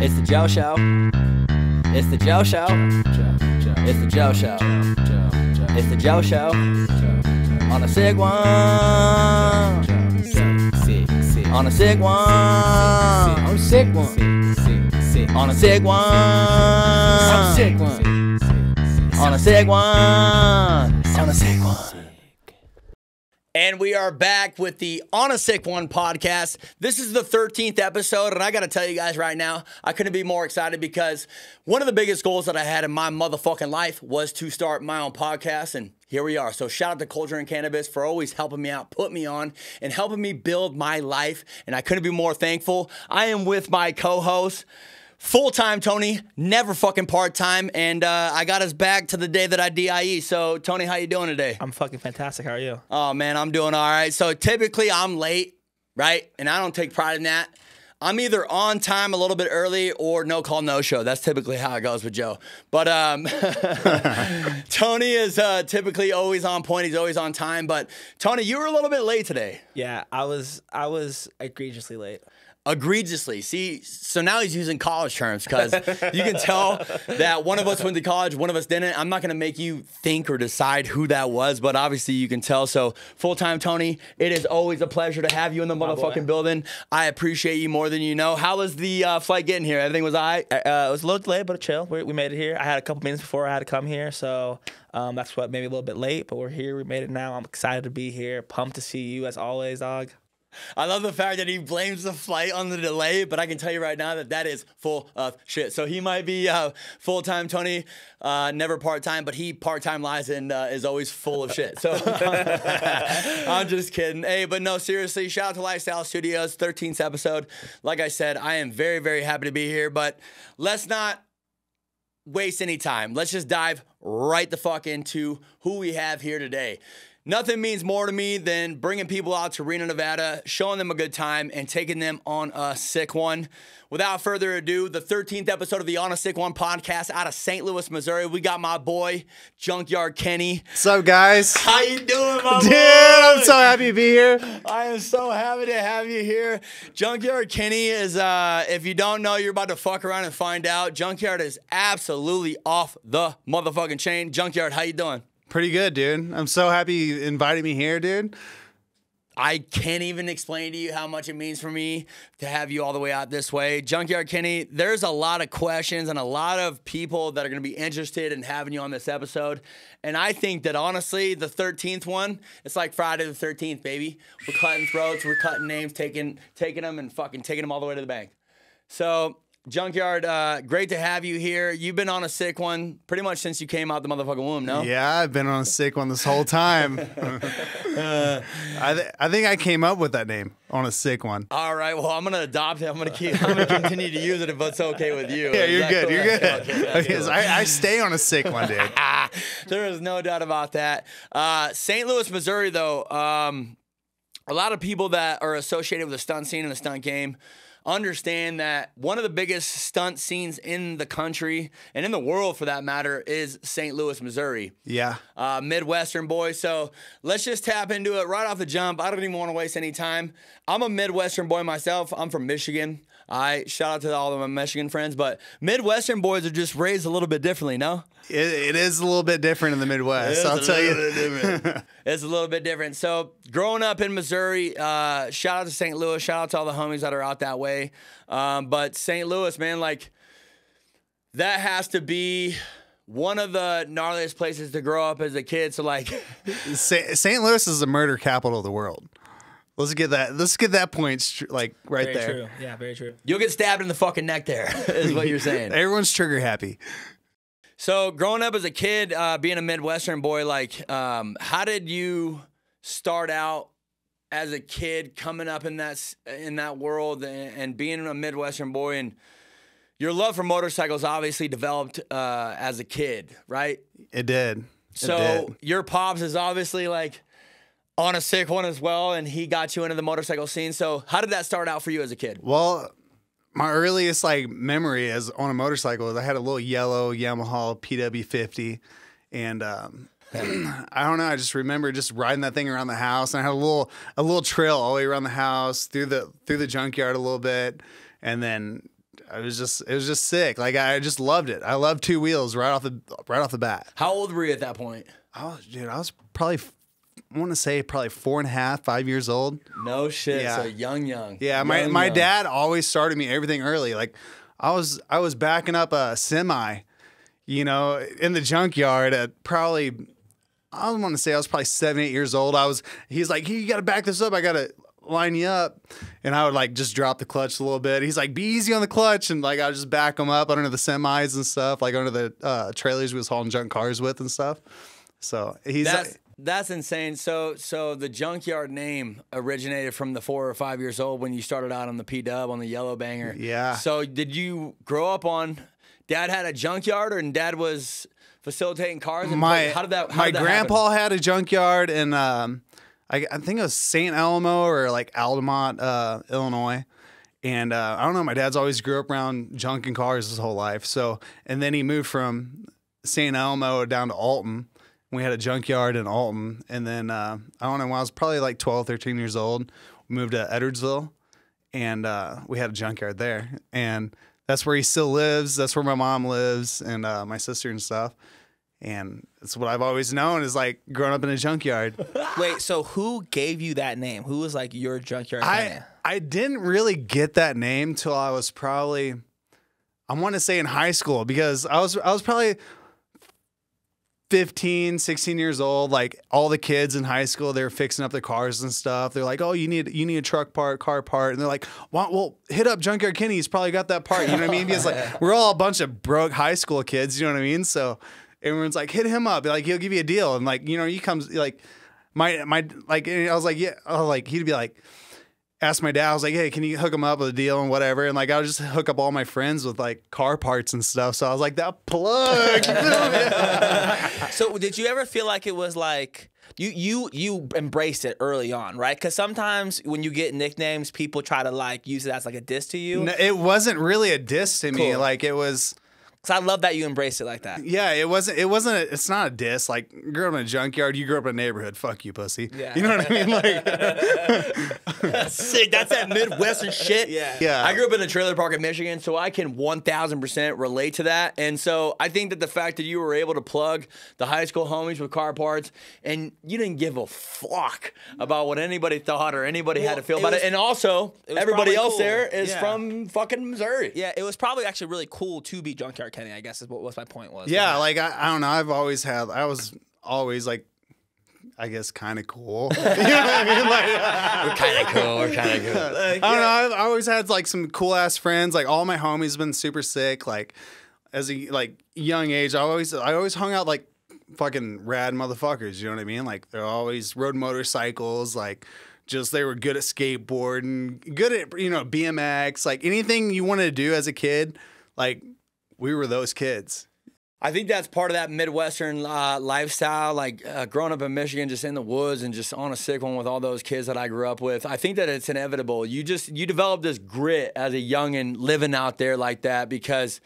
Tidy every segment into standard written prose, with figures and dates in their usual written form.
It's the Joe Show. It's the Joe Show. It's the Joe Show. It's the Joe Show. On a sick one. On a sick one. I'm sick one. On a sick one. I'm sick one. On a sick one. On a sick one. And we are back with the On a Sick One podcast. This is the 13th episode, and I got to tell you guys right now, I couldn't be more excited because one of the biggest goals that I had in my motherfucking life was to start my own podcast, and here we are. So shout out to Culture and Cannabis for always helping me out, put me on, and helping me build my life, and I couldn't be more thankful. I am with my co-host, full-time Tony, never fucking part-time, and I got us back to the day that I DIE. So, Tony, how you doing today? I'm fucking fantastic. How are you? Oh, man, I'm doing all right. So, typically, I'm late, right? And I don't take pride in that. I'm either on time a little bit early or no call, no show. That's typically how it goes with Joe. But Tony is typically always on point. He's always on time. But, Tony, you were a little bit late today. Yeah, I was egregiously late. Egregiously. See, so now he's using college terms because you can tell that one of us went to college, one of us didn't. I'm not going to make you think or decide who that was, but obviously you can tell. So, full-time Tony, it is always a pleasure to have you in the motherfucking building. I appreciate you more than you know. How was the flight getting here? Everything was all right? It was a little delayed, but chill. We made it here. I had a couple minutes before I had to come here, so that's what made me a little bit late, but we're here. We made it now. I'm excited to be here. Pumped to see you as always, dog. I love the fact that he blames the flight on the delay, but I can tell you right now that that is full of shit. So he might be full-time Tony, never part-time, but he part-time lies and is always full of shit. So I'm just kidding. Hey, but no, seriously, shout out to Lifestyle Studios, 13th episode. Like I said, I am very, very happy to be here, but let's not waste any time. Let's just dive right the fuck into who we have here today. Nothing means more to me than bringing people out to Reno, Nevada, showing them a good time, and taking them on a sick one. Without further ado, the 13th episode of the On a Sick One podcast out of St. Louis, Missouri. We got my boy, Junkyard Kenny. What's up, guys? How you doing, my Dude, boy? I'm so happy to be here. I am so happy to have you here. Junkyard Kenny is, if you don't know, you're about to fuck around and find out. Junkyard is absolutely off the motherfucking chain. Junkyard, how you doing? Pretty good, dude. I'm so happy you invited me here, dude. I can't even explain to you how much it means for me to have you all the way out this way. Junkyard Kenny, there's a lot of questions and a lot of people that are going to be interested in having you on this episode. And I think that, honestly, the 13th one, it's like Friday the 13th, baby. We're cutting throats, we're cutting names, taking them and fucking taking them all the way to the bank. So, Junkyard, great to have you here. You've been on a sick one pretty much since you came out the motherfucking womb, no? Yeah, I've been on a sick one this whole time. I think I came up with that name, on a sick one. All right, well, I'm gonna adopt it. I'm gonna continue to use it if it's okay with you. Yeah, you're good. Cool? You're good. Okay, Because I stay on a sick one, dude. There is no doubt about that. St. Louis, Missouri, though, a lot of people that are associated with the stunt scene and the stunt game understand that one of the biggest stunt scenes in the country and in the world, for that matter, is St. Louis, Missouri. Yeah. Midwestern boy. So let's just tap into it right off the jump. I don't even want to waste any time. I'm a Midwestern boy myself. I'm from Michigan. Shout out to all of my Michigan friends, but Midwestern boys are just raised a little bit differently, no? It is a little bit different in the Midwest, I'll tell you. It's a little bit different. So, growing up in Missouri, shout out to St. Louis. Shout out to all the homies that are out that way. But St. Louis, man, like, that has to be one of the gnarliest places to grow up as a kid. So, like, St. Louis is the murder capital of the world. Let's get that point like right Very there. true. Yeah, very true. you'll get stabbed in the fucking neck there, is what you're saying. Everyone's trigger happy. So, growing up as a kid, being a Midwestern boy, like, how did you start out as a kid coming up in that world and being a Midwestern boy? And your love for motorcycles obviously developed as a kid, right? It did. Your pops is obviously like on a sick one as well, and he got you into the motorcycle scene. So how did that start out for you as a kid? Well, my earliest like memory as on a motorcycle is I had a little yellow Yamaha PW50, and I don't know. I just remember just riding that thing around the house, and I had a little trail all the way around the house through the junkyard a little bit, and then it was just sick. Like I just loved it. I loved two wheels right off the bat. How old were you at that point? I was probably, I want to say probably 4.5, 5 years old. No shit. Yeah. So young. Yeah, Young, my young. dad always started me everything early. Like I was backing up a semi, you know, in the junkyard at probably, I want to say I was probably 7, 8 years old. He's like, you got to back this up. I got to line you up. And I would like just drop the clutch a little bit. He's like, be easy on the clutch. And like, I would just back him up under the semis and stuff, like under the trailers we was hauling junk cars with and stuff. So That's insane. So the junkyard name originated from the 4 or 5 years old when you started out on the P-Dub on the Yellow Banger. Yeah. So did you grow up on? Dad had a junkyard, and Dad was facilitating cars. And how did that? My grandpa had a junkyard in I think it was St. Elmo or like Altamont, Illinois. And I don't know. My dad's always grew up around junk and cars his whole life. So and then he moved from St. Elmo down to Alton. We had a junkyard in Alton, and then I don't know, when I was probably like 12, 13 years old, we moved to Edwardsville, and we had a junkyard there, and that's where he still lives. That's where my mom lives, and my sister and stuff, and it's what I've always known is like growing up in a junkyard. Wait, so who gave you that name? Who was like your junkyard name? I didn't really get that name till I was probably, I want to say in high school, because I was probably 15, 16 years old. Like all the kids in high school, they're fixing up their cars and stuff. They're like, oh, you need a truck part, car part. And they're like, well, hit up Junkyard Kenny. He's probably got that part. You know what I mean? Because like we're all a bunch of broke high school kids. You know what I mean? So everyone's like, hit him up. Like he'll give you a deal. And like, you know, he comes like my like, and I was like, yeah. I was like, he'd be like, ask my dad, I was like, hey, can you hook him up with a deal and whatever? And like, I would just hook up all my friends with like car parts and stuff. So I was like, that plug. So did you ever feel like it was like you embraced it early on, right? Because sometimes when you get nicknames, people try to like use it as like a diss to you. No, it wasn't really a diss to me. Cool. Like it was. Because I love that you embraced it like that. Yeah, it's not a diss. Like, you grew up in a junkyard, you grew up in a neighborhood. Fuck you, pussy. Yeah. You know what I mean? Like, That's sick. That's that Midwestern shit. Yeah. I grew up in a trailer park in Michigan, so I can 1,000% relate to that. And so I think that the fact that you were able to plug the high school homies with car parts, and you didn't give a fuck about what anybody thought or anybody had to feel about it. And also, everybody else cool. there is Yeah. from fucking Missouri. Yeah, it was probably actually really cool to be Junkyard Kenny, I guess is what my point was. yeah, like, I don't know. I was always like, I guess, kind of cool. You know what I mean? Like, We're kind of coung. We're kind of cool. I don't know. I always had like some cool ass friends. Like all my homies have been super sick. Like as a like young age, I always hung out like fucking rad motherfuckers. You know what I mean? Like they're always rode motorcycles. Like just they were good at skateboarding, good at BMX. Like anything you wanted to do as a kid, like we were those kids. I think that's part of that Midwestern lifestyle, like growing up in Michigan, just in the woods and just on a sick one with all those kids that I grew up with. I think that it's inevitable. You develop this grit as a youngin' living out there like that, because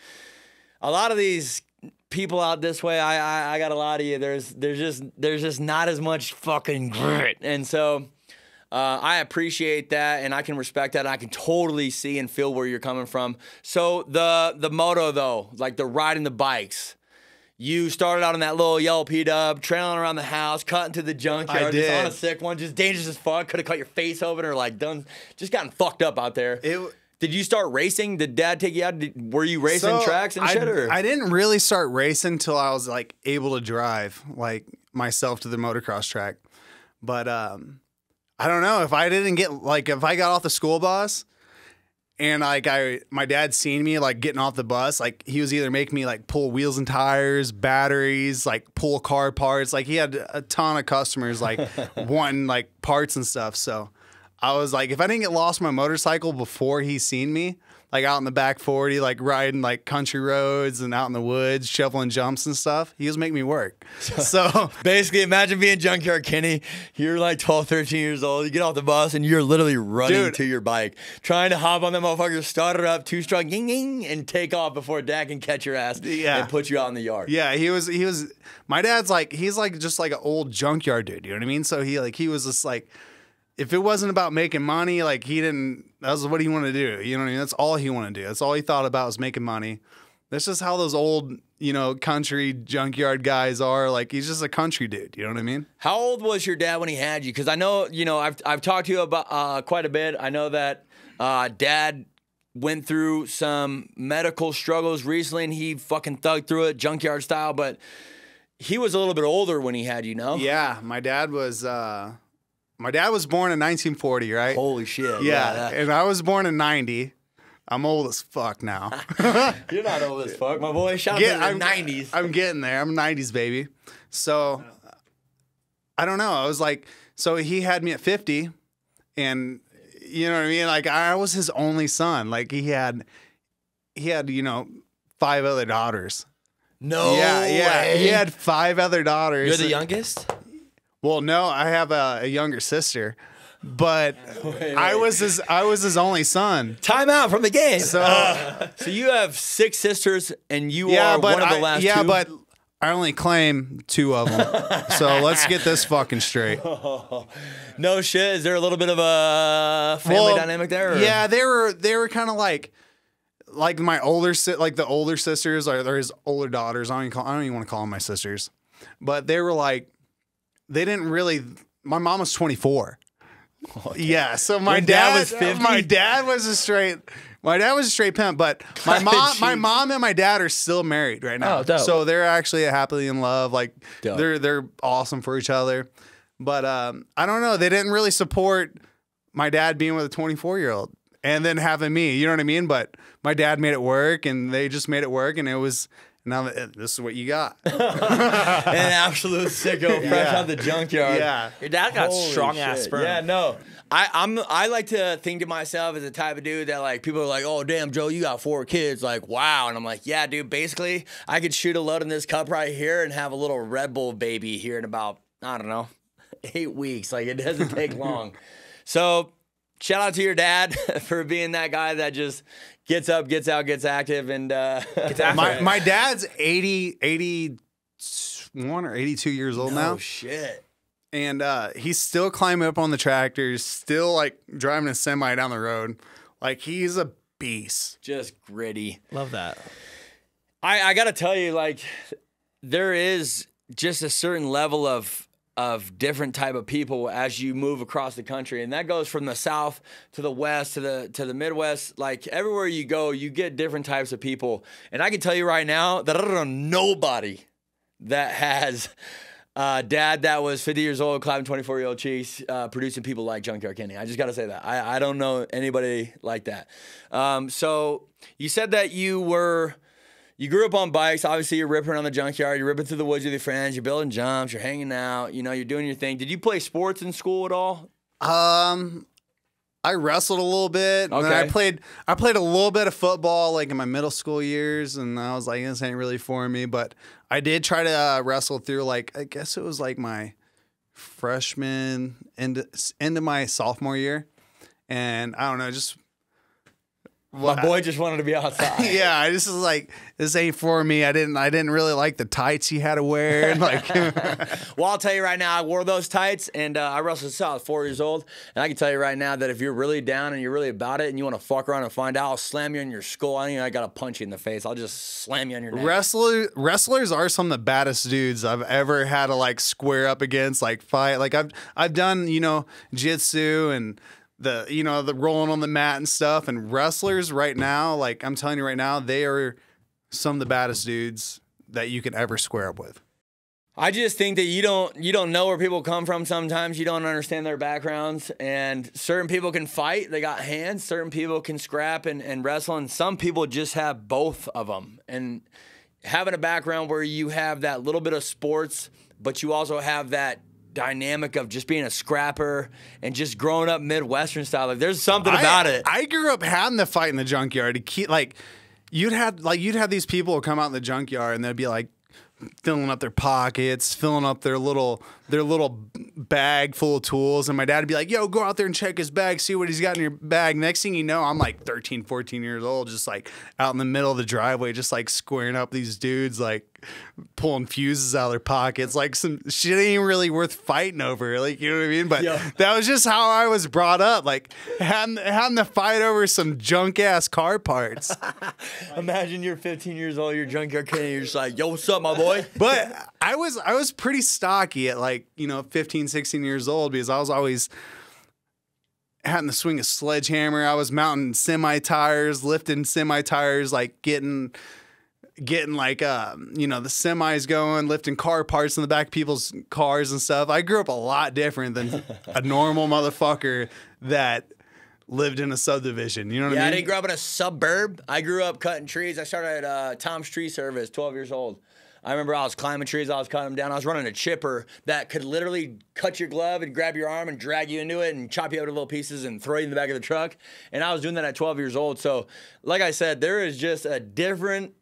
a lot of these people out this way, I got a lot of you. There's just not as much fucking grit, and so. I appreciate that, and I can respect that. And I can totally see and feel where you're coming from. So the moto though, like the riding the bikes, you started out on that little yellow P-Dub, trailing around the house, cutting to the junkyard, I did. just on a sick one, just dangerous as fuck. Could have cut your face open or like just gotten fucked up out there. Did you start racing? Did Dad take you out? Were you racing tracks and shit? Or? I didn't really start racing until I was like able to drive like myself to the motocross track, but I don't know if I got off the school bus and like my dad seen me like getting off the bus, like he was either making me like pull wheels and tires, batteries, like pull car parts. Like he had a ton of customers like wanting like parts and stuff. So I was like, if I didn't get lost on my motorcycle before he seen me, like out in the back 40, like riding like country roads and out in the woods, shoveling jumps and stuff, he was making me work. So basically, imagine being Junkyard Kenny. You're like 12, 13 years old. You get off the bus and you're literally running to your bike, trying to hop on that motherfucker, start it up, two-stroke, ying, ying, and take off before Dad can catch your ass and put you out in the yard. Yeah, he was. My dad's like, he's like just like an old junkyard dude. You know what I mean? So he was just like, if it wasn't about making money, like that was what he wanted to do. You know what I mean? That's all he wanted to do. That's all he thought about was making money. That's just how those old, country junkyard guys are. Like, he's just a country dude. You know what I mean? How old was your dad when he had you? Because I know, I've talked to you about quite a bit. I know that dad went through some medical struggles recently, and he fucking thugged through it, junkyard style. But he was a little bit older when he had you, no? Yeah, my dad was born in 1940, right? Holy shit. Yeah, and I was born in 90. I'm old as fuck now. You're not old as fuck, my boy. Shout out to the 90s. I'm getting there. I'm a 90s baby. So, I don't know. I was like, so he had me at 50, and you know what I mean? Like, I was his only son. Like, he had 5 other daughters. No Yeah. way. He had 5 other daughters. You're the youngest? Well, no, I have a younger sister. But Wait. I was his only son. Time out from the game. So So you have 6 sisters, and you are one of the last 2? but I only claim 2 of them. So let's get this fucking straight. No shit. Is there a little bit of a family dynamic there? Or? Yeah, they were kind of like my the older sisters or his older daughters. I don't even want to call them my sisters, but they were like, they didn't really. My mom was 24. Yeah, so my dad was 50? My dad was a straight pimp, but my mom and my dad are still married right now. Oh, dope. So they're actually happily in love. Like, Dope. they're awesome for each other. But I don't know. They didn't really support my dad being with a 24-year-old and then having me. You know what I mean? But my dad made it work, and they just made it work, and it was. Now this is what you got. An absolute sicko, fresh out the junkyard. Yeah. Your dad got Holy strong ass shit. sperm. Yeah, no. I like to think to myself as the type of dude that, like, people are like, oh damn, Joe, you got 4 kids. Like, wow. And I'm like, yeah, dude, basically I could shoot a load in this cup right here and have a little Red Bull baby here in about, I don't know, 8 weeks. Like, it doesn't take long. So shout out to your dad for being that guy that just gets up, gets out, gets active, and gets after My dad's 81 or 82 years old now. Oh shit. And he's still climbing up on the tractors, still like driving a semi down the road. Like, he's a beast. Just gritty. Love that. I gotta tell you, like, there is just a certain level of different type of people as you move across the country, and that goes from the South to the West to the Midwest. Like, everywhere you go, you get different types of people, and I can tell you right now that I don't know nobody that has a dad that was 50 years old, climbing 24-year-old cheeks, producing people like Junkyard Kenny. I just gotta say that I don't know anybody like that. So you said that you grew up on bikes. Obviously, you're ripping around the junkyard. You're ripping through the woods with your friends. You're building jumps. You're hanging out. You're doing your thing. Did you play sports in school at all? I wrestled a little bit. Okay. And I played a little bit of football like in my middle school years, and I was like, this ain't really for me. But I did try to wrestle through, like, I guess it was like my freshman into my sophomore year, and I don't know, just. My boy just wanted to be outside. Yeah, I just was like, this ain't for me. I didn't really like the tights he had to wear. And like, Well, I'll tell you right now, I wore those tights, and I wrestled since I was 4 years old. And I can tell you right now that if you're really down and you're really about it and you want to fuck around and find out, I'll slam you on your skull. I think I got to punch you in the face. I'll just slam you on your neck. wrestlers are some of the baddest dudes I've ever had to like square up against, like fight. Like I've done, jiu-jitsu and the rolling on the mat and stuff, and wrestlers right now, like I'm telling you right now, they are some of the baddest dudes that you can ever square up with. I just think that you don't know where people come from sometimes. You don't understand their backgrounds. And certain people can fight. They got hands. Certain people can scrap and wrestle. And some people just have both of them. And having a background where you have that little bit of sports, but you also have that dynamic of just being a scrapper and just growing up Midwestern style. Like, there's something about it. I grew up having the fight in the junkyard. To keep, like, you'd have these people come out in the junkyard and they'd be like filling up their pockets, filling up their little bag full of tools. And my dad would be like, yo, go out there and check his bag, see what he's got in your bag. Next thing you know, I'm like 13, 14 years old, just like out in the middle of the driveway, just like squaring up these dudes, like pulling fuses out of their pockets. Like some shit ain't even really worth fighting over. Like, you know what I mean? But that was just how I was brought up. Like having to fight over some junk ass car parts. Imagine you're 15 years old, you're a junkyard kid, and you're just like, yo, what's up, my boy? But I was pretty stocky at like, 15, 16 years old because I was always having to swing a sledgehammer. I was mounting semi tires, lifting semi tires, like getting like the semis going, lifting car parts in the back of people's cars and stuff. I grew up a lot different than a normal motherfucker that lived in a subdivision. You know what I mean? Yeah, I didn't grow up in a suburb. I grew up cutting trees. I started at Tom's Tree Service, 12 years old. I remember I was climbing trees, I was cutting them down. I was running a chipper that could literally cut your glove and grab your arm and drag you into it and chop you up into little pieces and throw you in the back of the truck. And I was doing that at 12 years old. So, like I said, there is just a different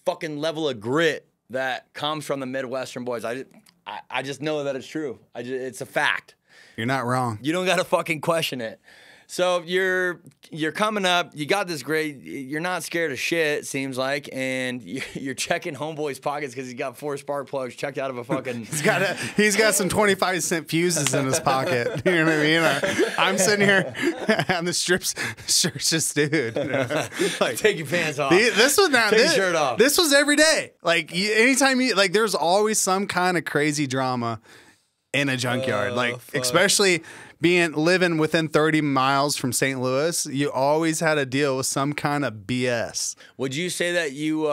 fucking level of grit that comes from the Midwestern boys. I just know that it's true. It's a fact. You're not wrong. You don't got to fucking question it. So you're coming up, you got this grade, you're not scared of shit, it seems like, and you're checking homeboy's pockets because he's got 4 spark plugs checked out of a fucking... he's got some 25-cent fuses in his pocket. You know what I mean? I'm sitting here on the strips, shirtless dude. Like, take your pants off. This was not... Take your shirt off. This was every day. Like, anytime you... Like, there's always some kind of crazy drama in a junkyard. Especially... living within 30 miles from St. Louis, you always had to deal with some kind of BS. Would you say that you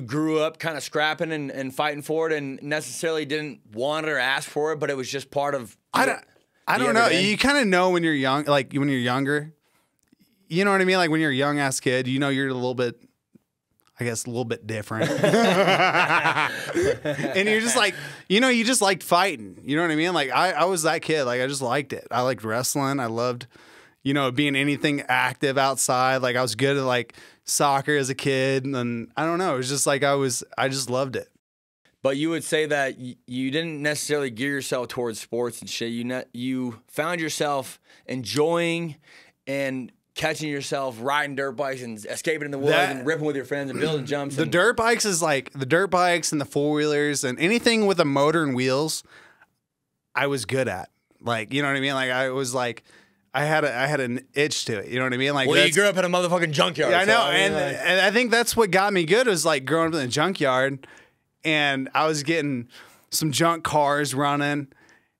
grew up kind of scrapping and fighting for it and necessarily didn't want it or ask for it, but it was just part of... I don't know. You kind of know when you're young, like when you're younger. You know what I mean? Like when you're a young ass kid, you're a little bit... I guess a little bit different. And you're just like, you just liked fighting. You know what I mean? Like I was that kid. Like I just liked it. I liked wrestling. I loved, being anything active outside. Like I was good at like soccer as a kid. And I don't know. It was just like I just loved it. But you would say that you didn't necessarily gear yourself towards sports and shit. You found yourself enjoying and catching yourself riding dirt bikes and escaping in the woods and ripping with your friends and building jumps. The dirt bikes is like the dirt bikes and the 4-wheelers and anything with a motor and wheels, I was good at. Like, you know what I mean? Like I was like, I had an itch to it. You know what I mean? Like, well, you grew up in a motherfucking junkyard. Yeah, I know. So, and I think that's what got me good was like growing up in the junkyard, and I was getting some junk cars running,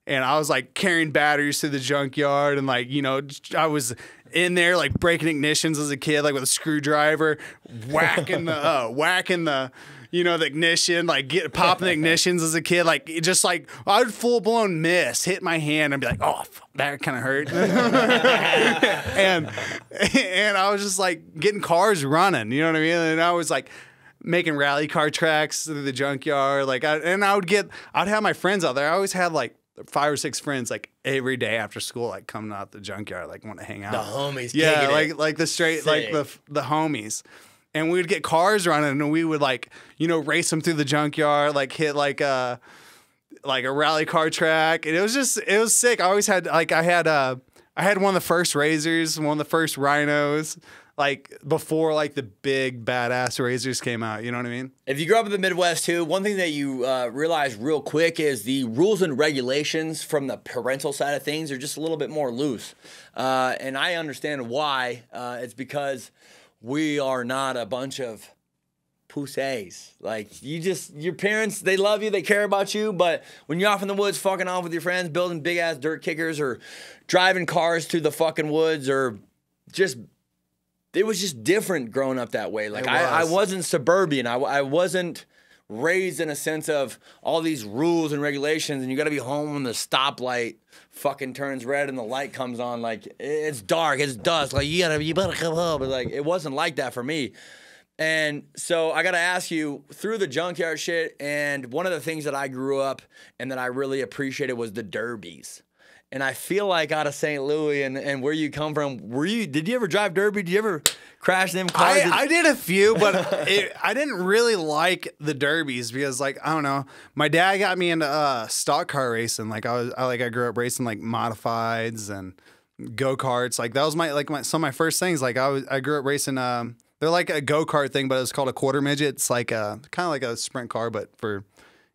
and I was like carrying batteries to the junkyard, and like, I was in there like breaking ignitions as a kid, like with a screwdriver, whacking the the ignition, like popping the ignitions as a kid, like just like I would full blown miss, hit my hand, and be like, oh, fuck, that kind of hurt, and I was just like getting cars running, you know what I mean? And I was like making rally car tracks through the junkyard, like I'd have my friends out there. I always had like 5 or 6 friends like every day after school, like coming out the junkyard, like want to hang out. The homies, yeah, like the straight, sick. Like the homies, and we would get cars running, and we would like race them through the junkyard, like hit like a rally car track, and it was sick. I always had I had one of the first Razors, one of the first Rhinos. Like before, like the big badass Razors came out, you know what I mean? If you grew up in the Midwest too, one thing that you realize real quick is the rules and regulations from the parental side of things are just a little bit more loose, and I understand why. It's because we are not a bunch of pussies. Like your parents, they love you, they care about you, but when you're off in the woods, fucking off with your friends, building big ass dirt kickers or driving cars through the fucking woods or just. It was just different growing up that way. Like I wasn't suburban. I wasn't raised in a sense of all these rules and regulations, and you got to be home when the stoplight fucking turns red and the light comes on. Like it's dark, it's dusk. Like you better come home. But like it wasn't like that for me. And so I got to ask you, through the junkyard shit, and one of the things that I grew up and that I really appreciated was the derbies. And I feel like out of St. Louis and where you come from, did you ever drive derby? Did you ever crash them cars? I did a few, but I didn't really like the derbies because, like, I don't know. My dad got me into stock car racing. Like I grew up racing like modifieds and go karts. Like that was some of my first things. Like I grew up racing. They're like a go kart thing, but it's called a quarter midget. It's like kind of like a sprint car, but for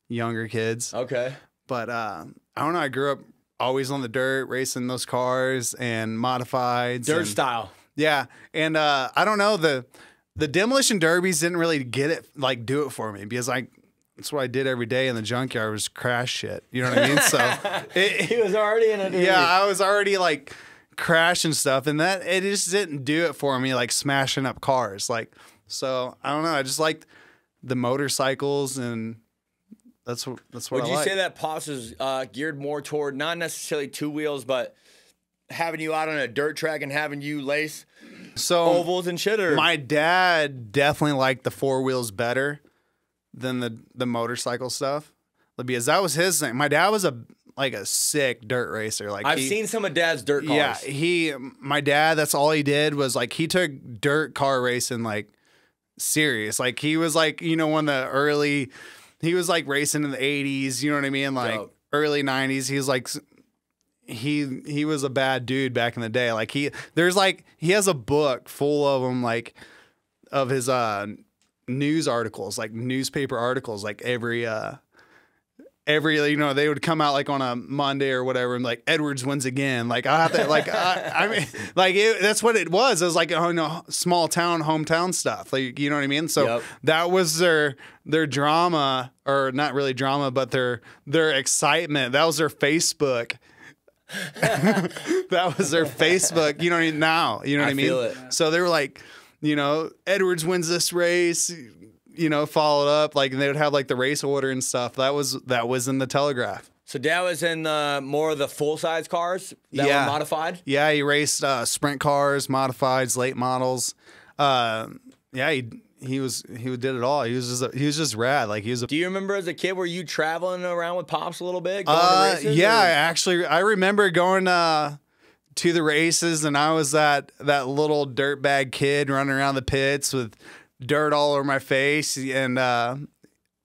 younger kids. Okay. But I don't know. I grew up always on the dirt, racing those cars and modifieds. Dirt style. Yeah, and I don't know, the demolition derbies didn't really do it for me because that's what I did every day in the junkyard was crash shit. You know what I mean? So he was already in a derby. Yeah, I was already like crashing stuff, and that it just didn't do it for me, like smashing up cars. Like, so I don't know. I just liked the motorcycles, and that's what I like. Would you say that Pops is geared more toward not necessarily two wheels, but having you out on a dirt track and having you lace ovals and shit? Or? My dad definitely liked the four wheels better than the motorcycle stuff because that was his thing. My dad was a sick dirt racer. Like I've seen some of Dad's dirt cars. Yeah, my dad, that's all he did was like he took dirt car racing like serious. Like he was like, one of the early. He was like racing in the 80s, you know what I mean? Like early 90s. He was like he was a bad dude back in the day. Like he has a book full of them, like of his news articles, like newspaper articles, like every they would come out like on a Monday or whatever, and like Edwards wins again. Like I have to like I mean like that's what it was. It was like small town, hometown stuff. Like you know what I mean. So that was their drama, or not really drama, but their excitement. That was their Facebook. That was their Facebook. You know what I mean? Now you know what I mean. Feel it. So they were like, Edwards wins this race. Followed up, like, and they would have like the race order and stuff. That was in the Telegraph. So Dad was in more of the full size cars that were modified. Yeah, he raced sprint cars, modifieds, late models. He did it all. He was just rad. Like he was. Do you remember as a kid were you traveling around with Pops a little bit? Going to races, yeah, actually, I remember going to the races, and I was that little dirtbag kid running around the pits with dirt all over my face and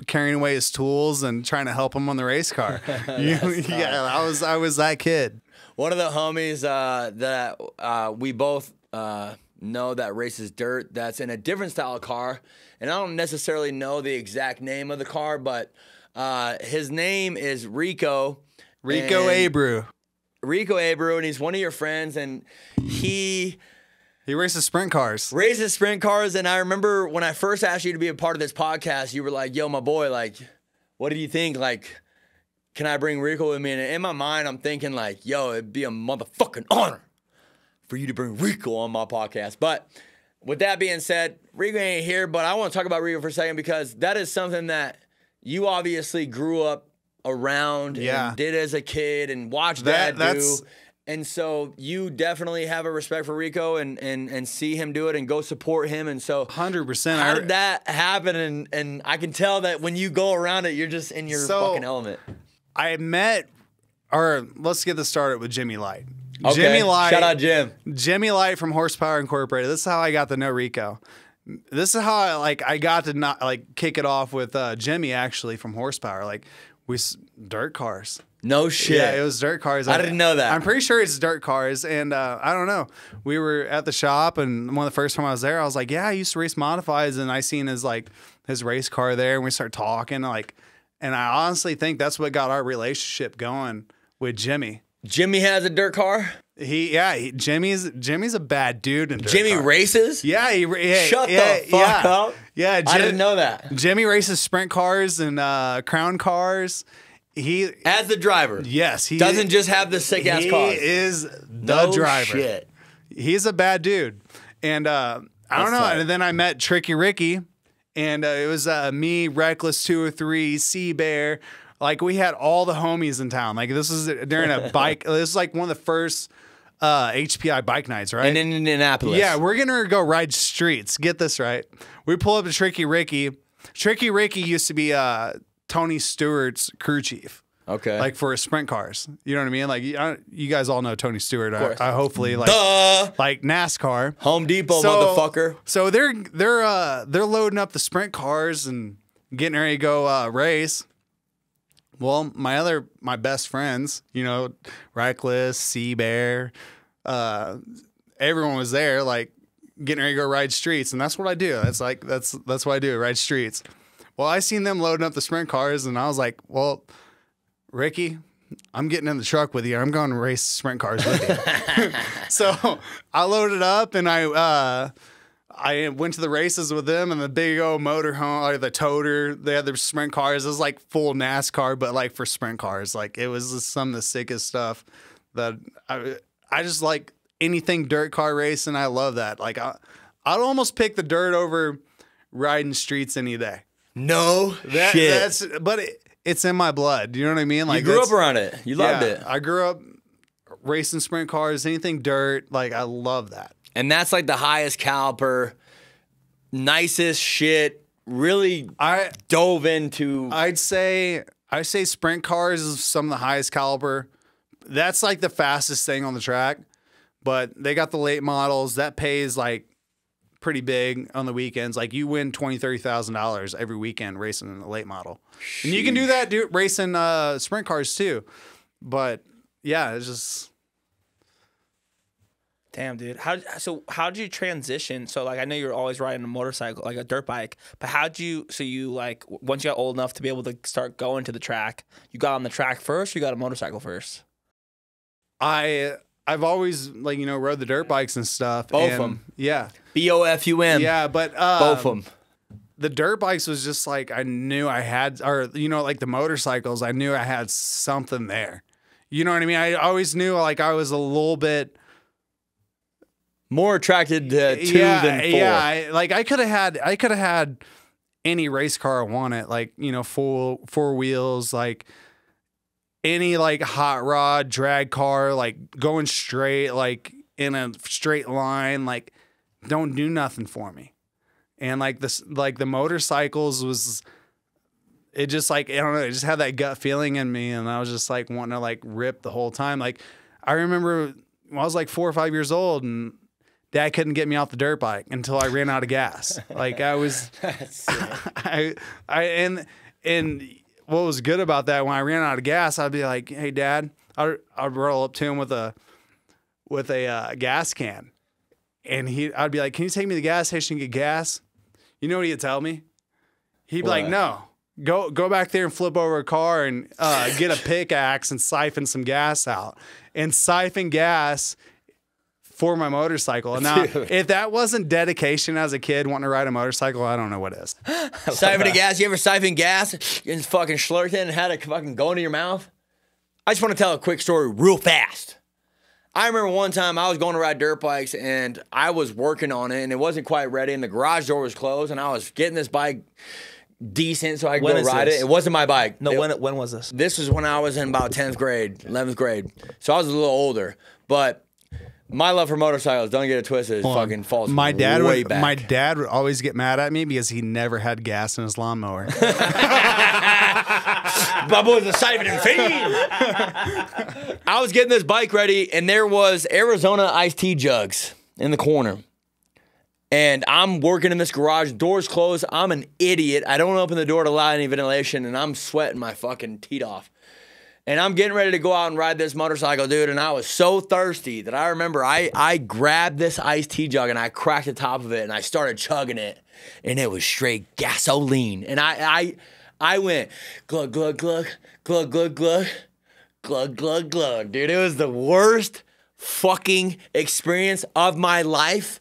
carrying away his tools and trying to help him on the race car. Yeah, I was that kid. One of the homies that we both know that races dirt, that's in a different style of car, and I don't necessarily know the exact name of the car, but his name is Rico. Rico Abreu. Rico Abreu, and he's one of your friends, and he races sprint cars. And I remember when I first asked you to be a part of this podcast, you were like, yo, my boy, like, what do you think? Like, can I bring Rico with me? And in my mind, I'm thinking like, yo, it'd be a motherfucking honor for you to bring Rico on my podcast. But with that being said, Rico ain't here, but I want to talk about Rico for a second because that is something that you obviously grew up around and did as a kid and watched Dad do. And so you definitely have a respect for Rico and see him do it and go support him. And so 100%. How did that happen? And I can tell that when you go around it, you're just in your fucking element. Let's get this started with Jimmy Light. Okay. Jimmy Light. Shout out Jim. Jimmy Light from Horsepower Incorporated. This is how I got to know Rico. This is how I got to kick it off with Jimmy actually from Horsepower. Like dirt cars. No shit. Yeah, it was dirt cars. I didn't know that. I'm pretty sure it's dirt cars. And I don't know. We were at the shop, and one of the first time I was there, I was like, yeah, I used to race modifieds, and I seen his race car there, and we started talking. And I honestly think that's what got our relationship going with Jimmy. Jimmy has a dirt car? Jimmy's a bad dude in dirt Jimmy car. races? Yeah. Shut the fuck up. Yeah, I didn't know that. Jimmy races sprint cars and crown cars. He as the driver. Yes, he doesn't just have the sick ass car. He is the driver. Shit. He's a bad dude, and I don't know. Tight. And then I met Tricky Ricky, and it was me, Reckless 203, Sea Bear. Like we had all the homies in town. Like this was during a bike. This is like one of the first HPI bike nights, right? In Indianapolis. Yeah, we're gonna go ride streets. Get this right. We pull up to Tricky Ricky. Tricky Ricky used to be Tony Stewart's crew chief. Okay. Like for sprint cars. You know what I mean? Like you guys all know Tony Stewart. I hopefully like Duh. like NASCAR. Home Depot, motherfucker. So they're loading up the sprint cars and getting ready to go race. Well, my best friends, you know, Reckless, Sea Bear, everyone was there, like getting ready to go ride streets, and that's what I do. That's what I do, ride streets. Well, I seen them loading up the sprint cars, and I was like, well, Ricky, I'm getting in the truck with you. I'm going to race sprint cars with you. So I loaded up, and I went to the races with them, and the big old motorhome, or the toter, they had their sprint cars. It was like full NASCAR, but like for sprint cars. Like it was just some of the sickest stuff that I just like anything dirt car racing. I love that. Like I'd almost pick the dirt over riding streets any day. No shit. But it's in my blood. You know what I mean? Like you grew up around it. You loved it. I grew up racing sprint cars, anything dirt. Like I love that. And that's like the highest caliber, nicest shit. Really dove into. I say sprint cars is some of the highest caliber. That's like the fastest thing on the track. But they got the late models that pays like pretty big on the weekends. Like you win $20,000-$30,000 every weekend racing in the late model, and you can do that racing sprint cars too. But yeah, it's just damn, dude. How did you transition? So like I know you're always riding a motorcycle, like a dirt bike, but you like once you got old enough to be able to start going to the track, you got on the track first, or you got a motorcycle first? I've always, like, you know, rode the dirt bikes and stuff. Both of them. Yeah. BOFUM. Yeah, but both of them. The dirt bikes was just like I knew I had, or, you know, like the motorcycles, I knew I had something there. You know what I mean? I always knew like I was a little bit more attracted to two than four. Yeah, like I could have had any race car I wanted, like, you know, four wheels, like any like hot rod drag car, like going straight, like in a straight line, like don't do nothing for me. And like this, like the motorcycles was, it just like, I don't know, it just had that gut feeling in me. And I was just like wanting to like rip the whole time. Like I remember when I was like 4 or 5 years old and Dad couldn't get me off the dirt bike until I ran out of gas. Like I was, and what was good about that, when I ran out of gas, I'd be like, "Hey, Dad," I'd roll up to him with a gas can, and I'd be like, "Can you take me to the gas station and get gas?" You know what he'd tell me? He'd be like, "No, go back there and flip over a car and get a pickaxe and siphon some gas out and siphon gas for my motorcycle." And now, if that wasn't dedication as a kid wanting to ride a motorcycle, I don't know what is. Siphoning gas. You ever siphon gas and fucking slurped it and had it fucking go into your mouth? I just want to tell a quick story real fast. I remember one time I was going to ride dirt bikes and I was working on it and it wasn't quite ready and the garage door was closed and I was getting this bike decent so I could go ride it. It wasn't my bike. No, when was this? This was when I was in about 10th grade, 11th grade. So I was a little older, but my love for motorcycles, don't get it twisted, fucking falls way back. My dad would always get mad at me because he never had gas in his lawnmower. My boy's a siphoning fiend. I was getting this bike ready, and there was Arizona iced tea jugs in the corner. And I'm working in this garage, doors closed. I'm an idiot. I don't open the door to allow any ventilation, and I'm sweating my fucking teeth off. And I'm getting ready to go out and ride this motorcycle, dude, and I was so thirsty that I remember I grabbed this iced tea jug and I cracked the top of it and I started chugging it, and it was straight gasoline. And I went glug, glug, glug, glug, glug, glug, glug, glug, glug. Dude, it was the worst fucking experience of my life.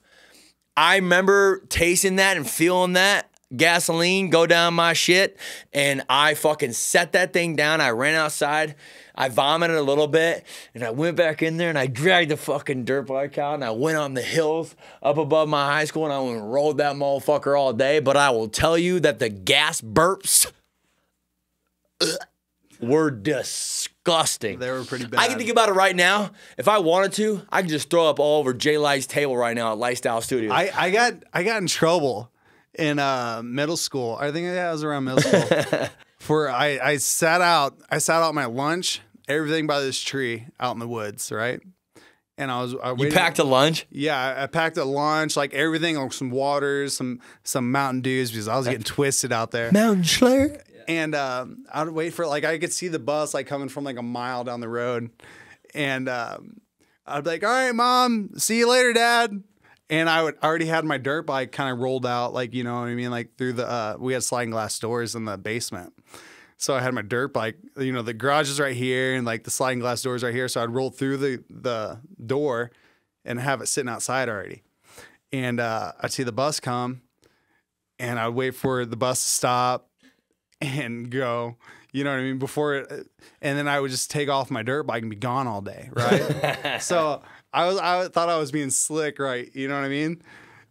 I remember tasting that and feeling that gasoline go down my shit, and I fucking set that thing down. I ran outside, I vomited a little bit, and I went back in there and I dragged the fucking dirt bike out and I went on the hills up above my high school and I went and rode that motherfucker all day. But I will tell you that the gas burps were disgusting. They were pretty bad. I can think about it right now. If I wanted to, I could just throw up all over Jay Light's table right now at Lifestyle Studios. I got in trouble in middle school. I think it was around middle school. I sat out my lunch, everything by this tree out in the woods, right? And I You waited. packed a lunch? Yeah, I packed a lunch, like everything, like some waters, some Mountain Dews because I was getting twisted out there. Mountain Slayer. And I'd wait for like I could see the bus like coming from like a mile down the road, and I'd be like, "All right, Mom, see you later, Dad." And I already had my dirt bike kind of rolled out, like you know what I mean, like through the we had sliding glass doors in the basement. So I had my dirt bike, you know, the garage is right here and like the sliding glass doors right here. So I'd roll through the door and have it sitting outside already. And I'd see the bus come and I'd wait for the bus to stop and go, you know what I mean? And then I would just take off my dirt bike and be gone all day, right? So I thought I was being slick, right? You know what I mean?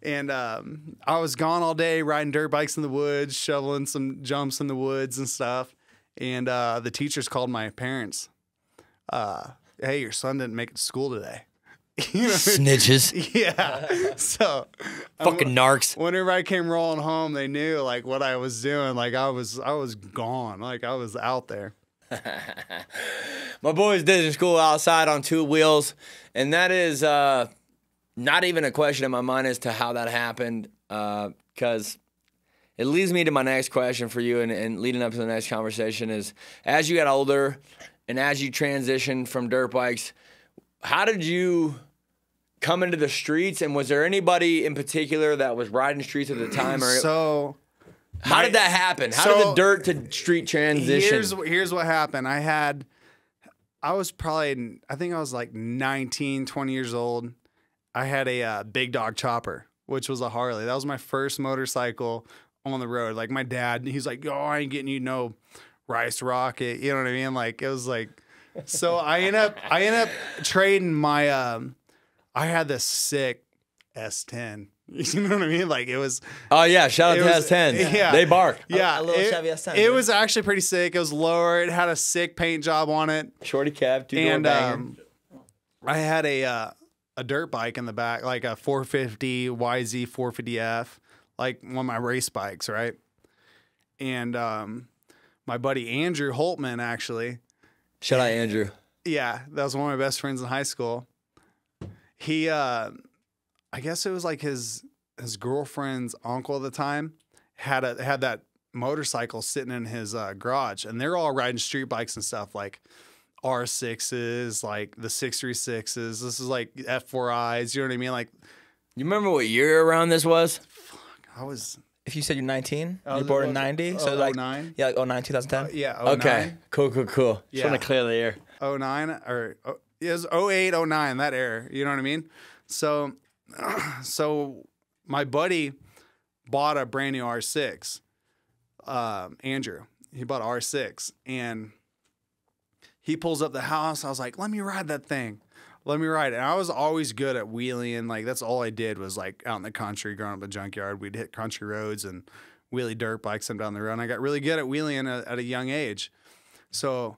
And I was gone all day riding dirt bikes in the woods, shoveling some jumps in the woods and stuff. And the teachers called my parents. Hey, your son didn't make it to school today. You know? Snitches. Yeah. So Fucking narcs. whenever I came rolling home, they knew like what I was doing. Like I was gone. Like I was out there. My boys did in school outside on 2 wheels, and that is not even a question in my mind as to how that happened, because it leads me to my next question for you, and leading up to the next conversation is, as you got older and as you transitioned from dirt bikes, how did you come into the streets, and was there anybody in particular that was riding streets at the time? Or So how did that happen? How did the dirt to street transition? Here's what happened. I was probably, I think I was like 19, 20 years old. I had a Big Dog Chopper, which was a Harley. That was my first motorcycle on the road. Like my dad, he's like, "Oh, I ain't getting you no Rice Rocket." You know what I mean? Like it was like, so I end up trading my, I had this sick S10. You know what I mean? Like it was. Oh yeah, shout out to S10. Yeah, They bark. Yeah, A little Chevy S10. It was actually pretty sick. It was lower. It had a sick paint job on it. Shorty cab, 2-door And banger. I had a dirt bike in the back, like a 450 YZ 450F, like one of my race bikes, right? And my buddy Andrew Holtman, actually, Shout out Andrew. yeah, that was one of my best friends in high school. He, I guess it was like his girlfriend's uncle at the time had that motorcycle sitting in his garage, and they're all riding street bikes and stuff like R6s, like the 636s. This is like F4Is. You know what I mean? Like You remember what year around this was? I was, If you said you're 19, Oh, you're born in was- 90, oh, so like 09? yeah, like 09, 2010. yeah, Okay. Cool. Just Yeah. want to clear the air. 09 or it was 08, 09, that era. You know what I mean? So my buddy bought a brand new R6. Andrew, he bought an R6 and he pulls up the house. I was like, let me ride that thing. Let me ride it. And I was always good at wheeling. Like that's all I did was like out in the country, growing up in the junkyard. We'd hit country roads and wheelie dirt bikes them down the road. And I got really good at wheeling at a young age. So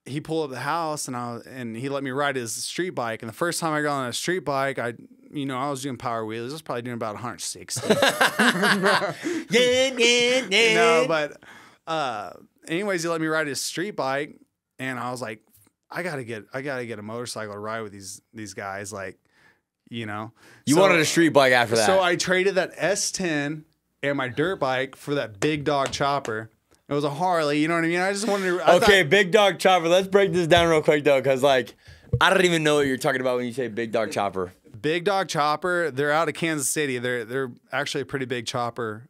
he pulled up the house and he let me ride his street bike. And the first time I got on a street bike, I was doing power wheels. I was probably doing about 160. No, but anyways, he let me ride his street bike, and I was like, I gotta get a motorcycle to ride with these guys, like, you know. You wanted a street bike after that. So I traded that S10 and my dirt bike for that Big Dog Chopper. It was a Harley, you know what I mean? I just wanted to. Okay, Big Dog Chopper. Let's break this down real quick though, because like I don't even know what you're talking about when you say Big Dog Chopper. Big Dog Chopper. They're out of Kansas City. They're actually a pretty big chopper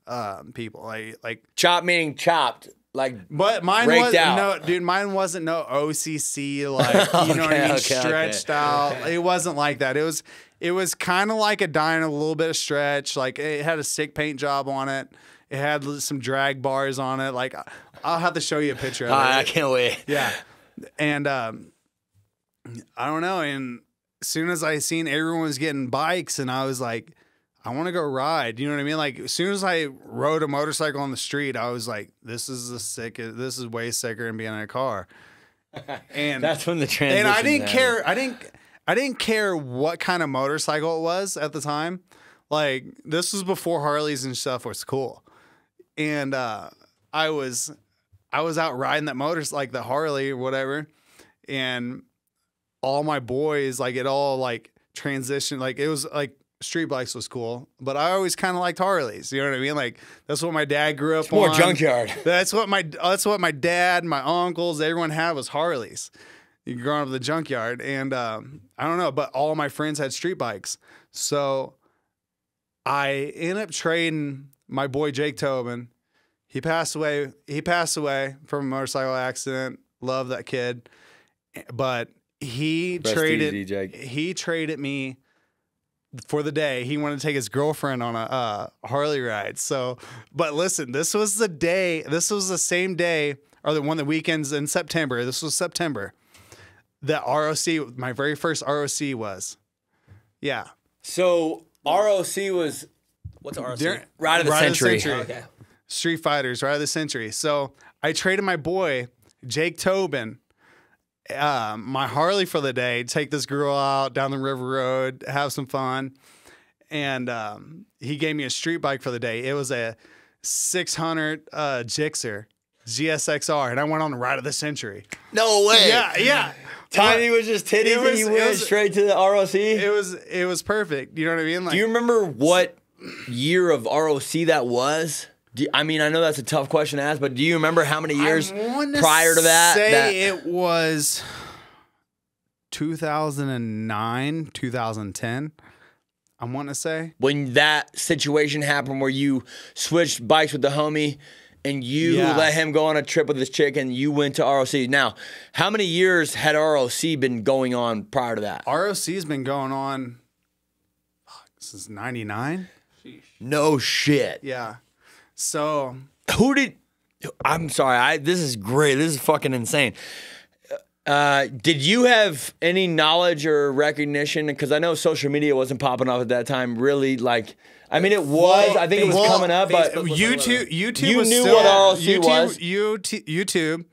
people. Like Chop meaning chopped. Like But mine Raked was out. no, dude. Mine wasn't no OCC like you know what I mean, stretched out. It wasn't like that. It was kind of like a Dyna, a little bit of stretch. Like it had a sick paint job on it. It had some drag bars on it. Like I'll have to show you a picture of it. I can't wait. Yeah, and I don't know. And as soon as I seen everyone was getting bikes, and I was like, I want to go ride. You know what I mean? Like as soon as I rode a motorcycle on the street, I was like, this is This is way sicker than being in a car. And That's when the transition. and I didn't care. I didn't care what kind of motorcycle it was at the time. Like this was before Harleys and stuff was cool. And I was out riding that like the Harley or whatever, and all my boys, like it all like transitioned. Like it was like street bikes was cool, but I always kind of liked Harleys. You know what I mean? Like that's what my dad grew up More on. junkyard. That's what my dad, my uncles, everyone had was Harleys. You growing up in the junkyard, and I don't know, but all my friends had street bikes, so I ended up trading my boy Jake Tobin. He passed away. He passed away from a motorcycle accident. Love that kid, but he Rest traded. easy, Jake. He traded me for the day. He wanted to take his girlfriend on a Harley ride. So, but listen, this was the day. This was the same day, or one of the weekends in September. This was September. That ROC, my very first ROC was. Yeah. So ROC was What's RC? Ride of the Ride of the Century. Century. Okay. Street Fighters, Ride of the Century. So I traded my boy, Jake Tobin, my Harley for the day, take this girl out down the river road, have some fun. And he gave me a street bike for the day. It was a 600 Gixxer GSXR, and I went on the Ride of the Century. No way. Yeah. Tiny was just titties and you went straight to the ROC. It was perfect. You know what I mean? Like, Do you remember what year of ROC that was? I mean, I know that's a tough question to ask, but do you remember how many years prior to that? It was 2009, 2010. I want to say. When that situation happened where you switched bikes with the homie and you let him go on a trip with this chick and you went to ROC. Now, how many years had ROC been going on prior to that? ROC's been going on since 99. No shit. Yeah. So I'm sorry, this is great. This is fucking insane. Did you have any knowledge or recognition? Because I know social media wasn't popping off at that time. Really, like, I mean, it was. I think it was coming up, but YouTube you was knew still, what ROC was. YouTube.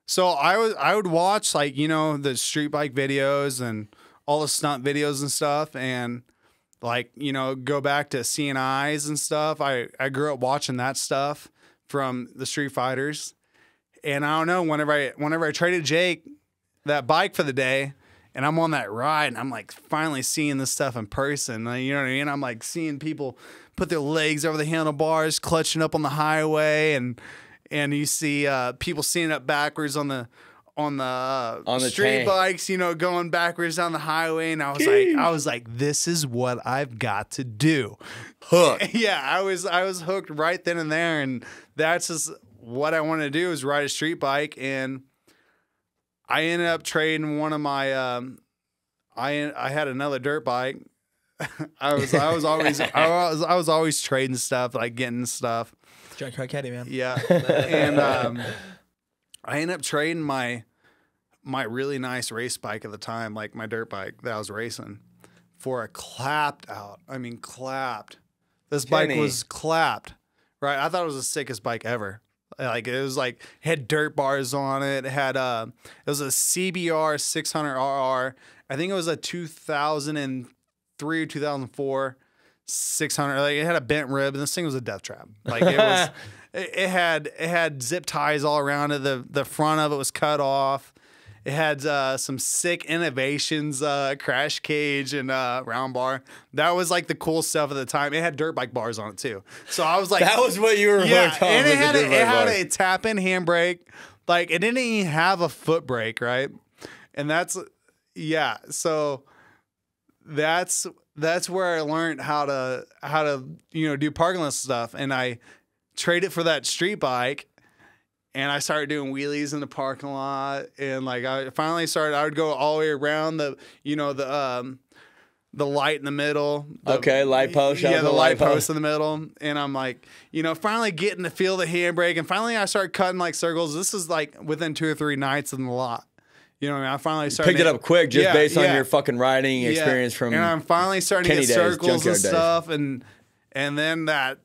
So I would watch, like, you know, the street bike videos and all the stunt videos and stuff, and like, you know, go back to CNIs and stuff. I grew up watching that stuff from the Street Fighters, and I don't know, whenever I traded Jake that bike for the day, and I'm on that ride, and I'm like finally seeing this stuff in person. Like, you know what I mean? I'm like seeing people put their legs over the handlebars, clutching up on the highway, and you see people seeing up backwards on the street tank. bikes, you know, going backwards down the highway, and I was like, this is what I've got to do. Hook. Yeah, I was hooked right then and there, and that's just what I wanted to do, is ride a street bike. And I ended up trading one of my I had another dirt bike. I was always trading stuff, like getting stuff. Junkyard Caddy, man. Yeah. And I ended up trading my really nice race bike at the time, like my dirt bike that I was racing, for a clapped out. I mean, clapped. This bike was clapped, right? I thought it was the sickest bike ever. Like, it was like, had dirt bars on it. It had it was a CBR 600RR. I think it was a 2003 or 2004 600. Like, it had a bent rib, and this thing was a death trap. Like, it was. It had zip ties all around it. The front of it was cut off. It had some sick innovations, crash cage and round bar. That was like the cool stuff at the time. It had dirt bike bars on it too. So I was like, That was what you were hooked on. and was it the had dirt bike bar. a tap in handbrake. Like, it didn't even have a foot brake, right? And that's So that's where I learned how to do parking lot stuff, and I traded for that street bike, and I started doing wheelies in the parking lot, and like I finally started. I would go all the way around the light in the middle. Light post. Yeah, the light post in the middle, and I'm like, finally getting to feel the handbrake, and finally I started cutting like circles. This is like within 2 or 3 nights in the lot. You know what I mean? I finally started Picked it up quick just based on your fucking riding experience from. And I'm finally starting Kenny to get days, circles and junkyard days. stuff, and then that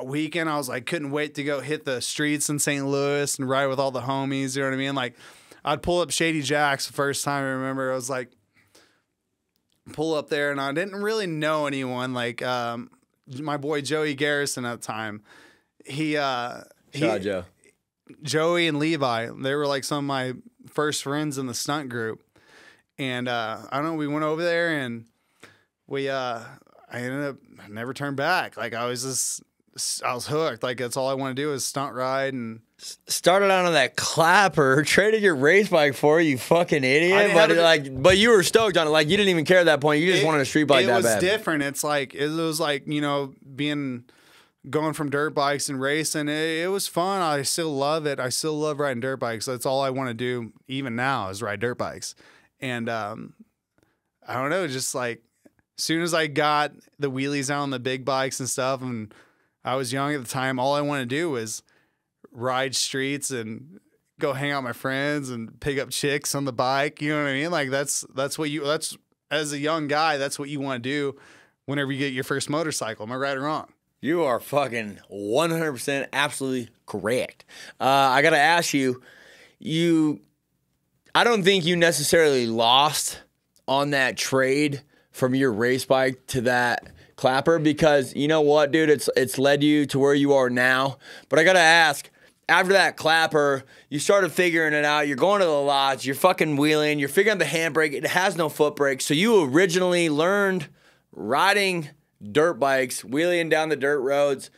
weekend I was like, couldn't wait to go hit the streets in St. Louis and ride with all the homies. You know what I mean? Like, I'd pull up Shady Jack's the first time. I remember I was like, pull up there, and I didn't really know anyone. Like, my boy Joey Garrison at the time, Shout out, Joe. Joey and Levi. They were like some of my first friends in the stunt group. And I don't know, we went over there and I ended up, I never turned back. Like I was hooked. Like that's all I want to do is stunt ride. And started out on that clapper, traded your race bike for it, you fucking idiot. But you were stoked on it. Like you didn't even care at that point. You just wanted a street bike that bad. It was different. It's like, it was like, you know, going from dirt bikes and racing. It was fun. I still love it. I still love riding dirt bikes. That's all I want to do even now is ride dirt bikes. And I don't know, just like as soon as I got the wheelies out on the big bikes and stuff, and I was young at the time, all I wanted to do was ride streets and go hang out with my friends and pick up chicks on the bike. You know what I mean? Like that's as a young guy, that's what you want to do whenever you get your first motorcycle. Am I right or wrong? You are fucking 100% absolutely correct. I got to ask you, I don't think you necessarily lost on that trade from your race bike to that clapper because you know what, dude, it's led you to where you are now. But I got to ask, after that clapper, you started figuring it out. You're going to the lots, you're fucking wheeling, you're figuring out the handbrake. It has no foot brake. So you originally learned riding dirt bikes, wheeling down the dirt roads,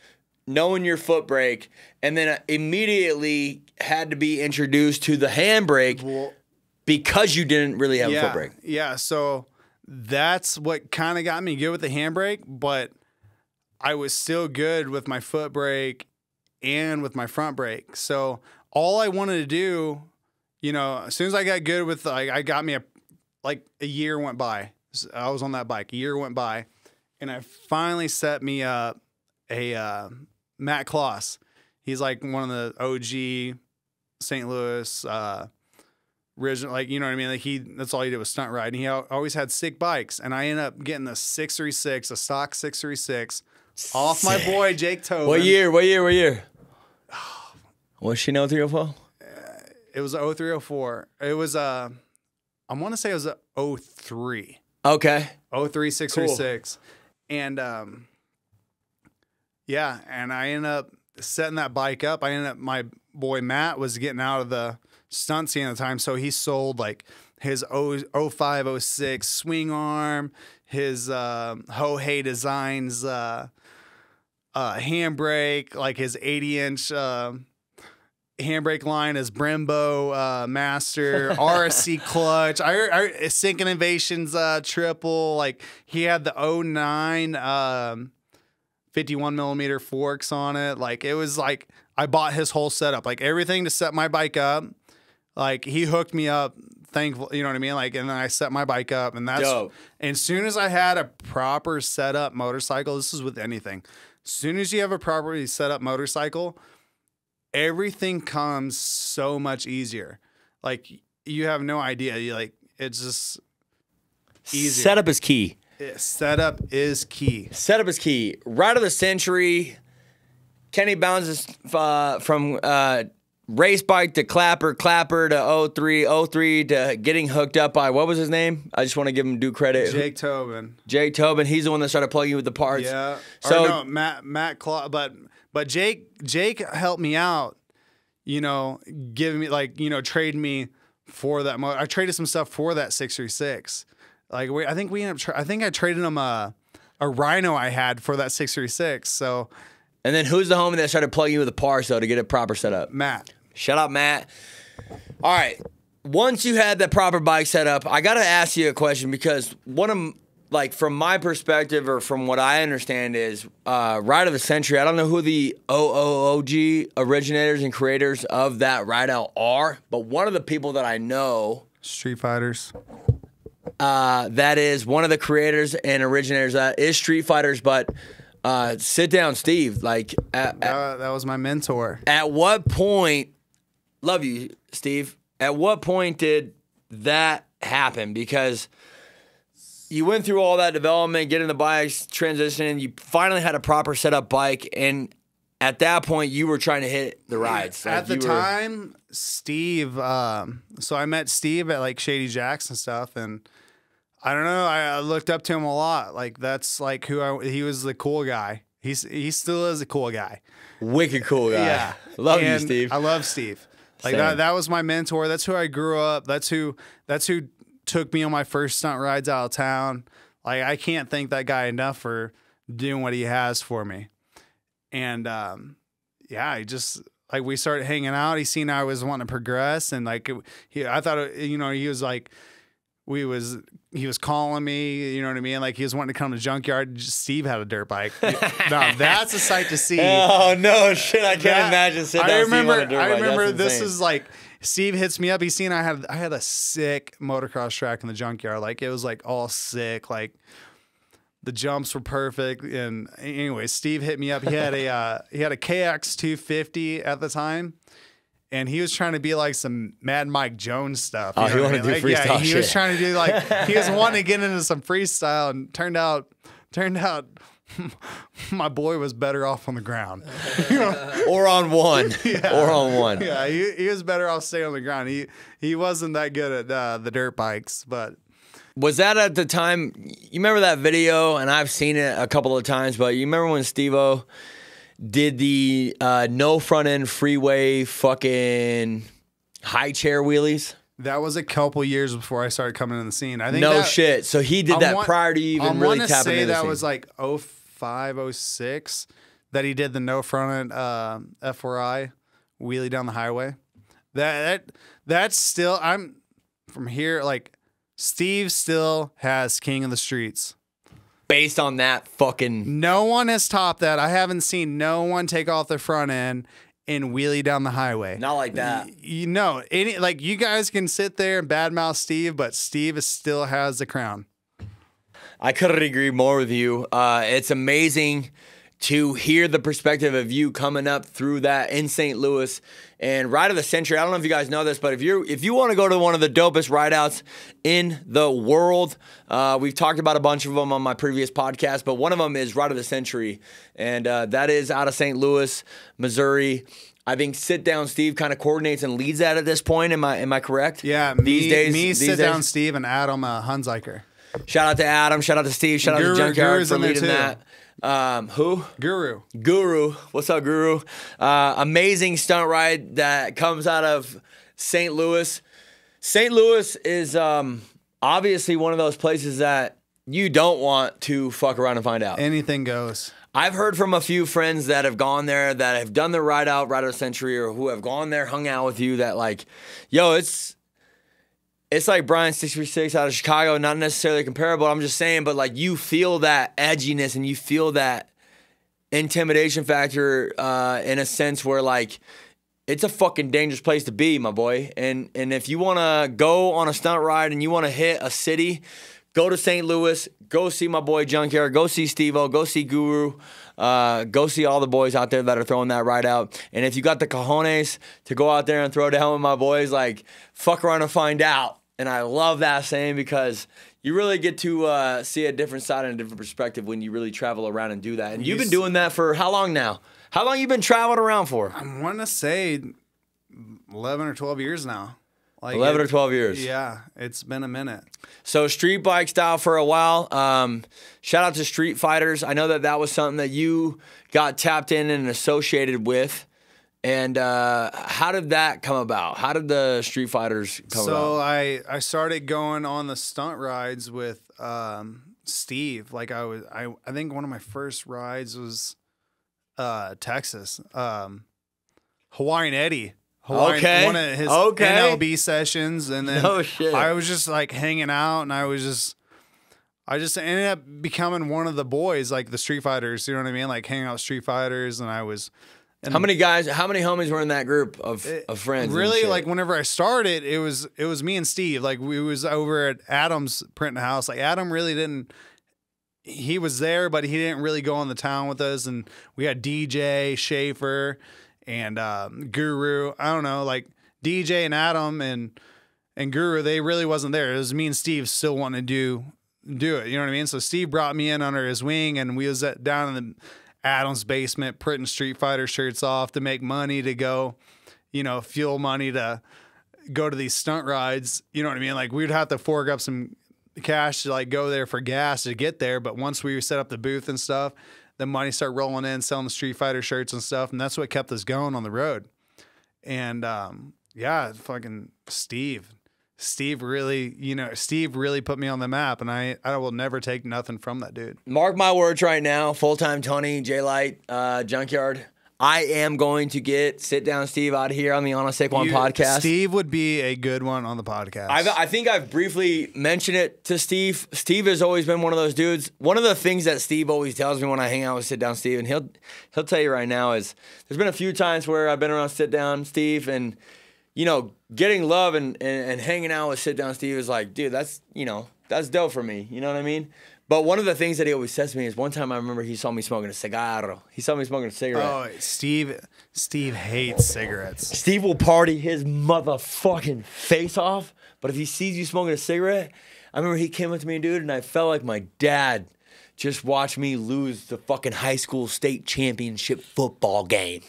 knowing your foot brake, and then immediately had to be introduced to the handbrake because you didn't really have a foot brake. Yeah, so that's what kind of got me good with the handbrake, but I was still good with my foot brake and with my front brake. So all I wanted to do, you know, as soon as I got good with, I got me a year went by. I was on that bike. A year went by. And I finally set me up a Matt Kloss. He's like one of the OG St. Louis original, like, you know what I mean? Like that's all he did was stunt ride. And he always had sick bikes. And I ended up getting a 636, a stock 636 off my boy Jake Tobin. What year? Was she no 304? It was 0304. It was I want to say it was a 03. Okay. 03 636. Cool. And yeah, and I ended up setting that bike up. My boy Matt was getting out of the stunt scene at the time, so he sold like his 05, 06 swing arm, his Hohei Designs handbrake, like his 80-inch handbrake line, his Brembo Master, RSC clutch, I Sinking Innovations triple. Like he had the 09 51 millimeter forks on it. Like it was like I bought his whole setup, like everything to set my bike up. Like he hooked me up, thankful, you know what I mean? Like, and then I set my bike up, and that's dope. And as soon as I had a proper setup motorcycle, this is with anything. As soon as you have a properly set up motorcycle, everything comes so much easier. Like you have no idea. It's just easy. Setup is key. Setup is key. Setup is key. Ride of the century. Kenny bounces from race bike to clapper to 03 to getting hooked up by, what was his name? I just want to give him due credit. Jake Tobin. Jake Tobin. He's the one that started plugging you with the parts. Yeah. So no, Matt Claw, but Jake helped me out, you know, giving me trade me for that. I traded some stuff for that 636. Like I think I traded him a Rhino I had for that 636. So. And then who's the homie that started plugging you with the parts though to get it proper set up? Matt. Shout out Matt. All right. Once you had the proper bike set up, I got to ask you a question because from my perspective or from what I understand is Ride of the Century. I don't know who the OOOG originators and creators of that ride out are, but one of the people that I know, Street Fighters. That is one of the creators and originators is Street Fighters, but sit down, Steve. Like that was my mentor. At what point? Love you, Steve. At what point did that happen? Because you went through all that development, getting the bikes, transitioning. You finally had a proper setup bike, and at that point, you were trying to hit the rides. At the time, Steve. So I met Steve at like Shady Jacks and stuff, and I don't know. I looked up to him a lot. Like that's like he was the cool guy, He still is a cool guy. Wicked cool guy. Yeah. Love you, And Steve. I love Steve. Like Same. that was my mentor. That's who I grew up. That's who took me on my first stunt rides out of town. Like I can't thank that guy enough for doing what he has for me. And yeah, he just like we started hanging out. He seen I was wanting to progress, and like I thought, you know, he was like he was calling me, you know what I mean? Like he was wanting to come to Junkyard. Steve had a dirt bike. Now that's a sight to see. Oh no, shit! I can't imagine sitting down Steve on a dirt bike. I remember That's this insane. is like Steve hits me up. He's seen I had a sick motocross track in the Junkyard. Like it was like all sick. Like the jumps were perfect. And anyway, Steve hit me up. He had a KX 250 at the time. And he was trying to be like some Mad Mike Jones stuff. Oh, he know what wanted I mean? to do Like, freestyle yeah, he was shit. trying to do like he was wanting to get into some freestyle, and turned out my boy was better off on the ground. or on one, or on one. Yeah, he was better off staying on the ground. He wasn't that good at the dirt bikes, but Was that at the time? You remember that video? And I've seen it a couple of times, but you remember when Steve-O did the no front end freeway fucking high chair wheelies? that was a couple years before I started coming in the scene. I think No that, shit. So he did that prior to you even really tapping into the say that scene. was like 05, 06 that he did the no front end F4I wheelie down the highway. That's still, I'm from here, like Steve still has King of the Streets. Based on that fucking. No one has topped that. I haven't seen no one take off the front end and wheelie down the highway. Not like that. You know, like you guys can sit there and badmouth Steve, but Steve still has the crown. I couldn't agree more with you. It's amazing to hear the perspective of you coming up through that in St. Louis and ride of the century. I don't know if you guys know this, but if you want to go to one of the dopest rideouts in the world, we've talked about a bunch of them on my previous podcast, but one of them is Ride of the Century, and that is out of St. Louis, Missouri. I think Sit Down Steve kind of coordinates and leads that at this point. Am I correct? Yeah, these Sit Down days? Steve and Adam Hunziker. Shout out to Adam. Shout out to Steve. Shout out to Junkyard Guru's for in there leading too. that. Who? Guru. What's up, Guru? Amazing stunt ride that comes out of St. Louis. St. Louis is obviously one of those places that you don't want to fuck around and find out. Anything goes. I've heard from a few friends that have gone there, that have done the ride of the century, or who have gone there, hung out with you, that like, yo, it's like Brian 636 out of Chicago, not necessarily comparable. I'm just saying, but like you feel that edginess and you feel that intimidation factor in a sense where like it's a fucking dangerous place to be, my boy. And if you want to go on a stunt ride and you want to hit a city, go to St. Louis, go see my boy Junkyard, go see Steve-O, go see Guru, go see all the boys out there that are throwing that ride out. And if you got the cojones to go out there and throw down with my boys, like fuck around and find out. And I love that saying because you really get to see a different side and a different perspective when you really travel around and do that. And you've been doing that for how long now? How long you been traveling around for? I want to say 11 or 12 years now. Like 11 or 12 years. Yeah, it's been a minute. So street bike style for a while. Shout out to Street Fighters. I know that was something that you got tapped in and associated with. And how did that come about? How did the Street Fighters come about? So I started going on the stunt rides with Steve. Like I think one of my first rides was Texas. Hawaiian Eddie. Okay. One of his Okay. NLB sessions, and then No shit. I was just like hanging out, and I just ended up becoming one of the boys, like the Street Fighters. You know what I mean? Like hanging out with Street Fighters, and I was. How many homies were in that group of friends? and Really, shit? like whenever I started, it was me and Steve. Like we was over at Adam's printing house. Like Adam really didn't. He was there, but he didn't really go on the town with us. And we had DJ Schaefer and Guru. I don't know, like DJ and Adam and Guru. They really wasn't there. It was me and Steve still wanting to do it. You know what I mean? So Steve brought me in under his wing, and we was down in the Adam's basement printing Street Fighter shirts off to make money to go, you know, fuel money to go to these stunt rides. You know what I mean? Like we'd have to fork up some cash to like go there for gas to get there. But once we set up the booth and stuff, the money started rolling in, selling the Street Fighter shirts and stuff, and that's what kept us going on the road. And yeah, fucking Steve really, Steve really put me on the map, and I will never take nothing from that dude. Mark my words right now, full-time Tony, J-Light, Junkyard. I am going to get Sit Down Steve out of here on the On a Sick One podcast. Steve would be a good one on the podcast. I think I've briefly mentioned it to Steve. Steve has always been one of those dudes. One of the things that Steve always tells me when I hang out with Sit Down Steve, and he'll tell you right now, is there's been a few times where I've been around Sit Down Steve, and getting love and hanging out with Sit Down Steve is like, dude, that's dope for me. You know what I mean? But one of the things that he always says to me is, one time I remember he saw me smoking a cigarro. He saw me smoking a cigarette. Oh, Steve hates cigarettes. Steve will party his motherfucking face off, but if he sees you smoking a cigarette, I remember he came up to me, dude, and I felt like my dad just watched me lose the fucking high school state championship football game.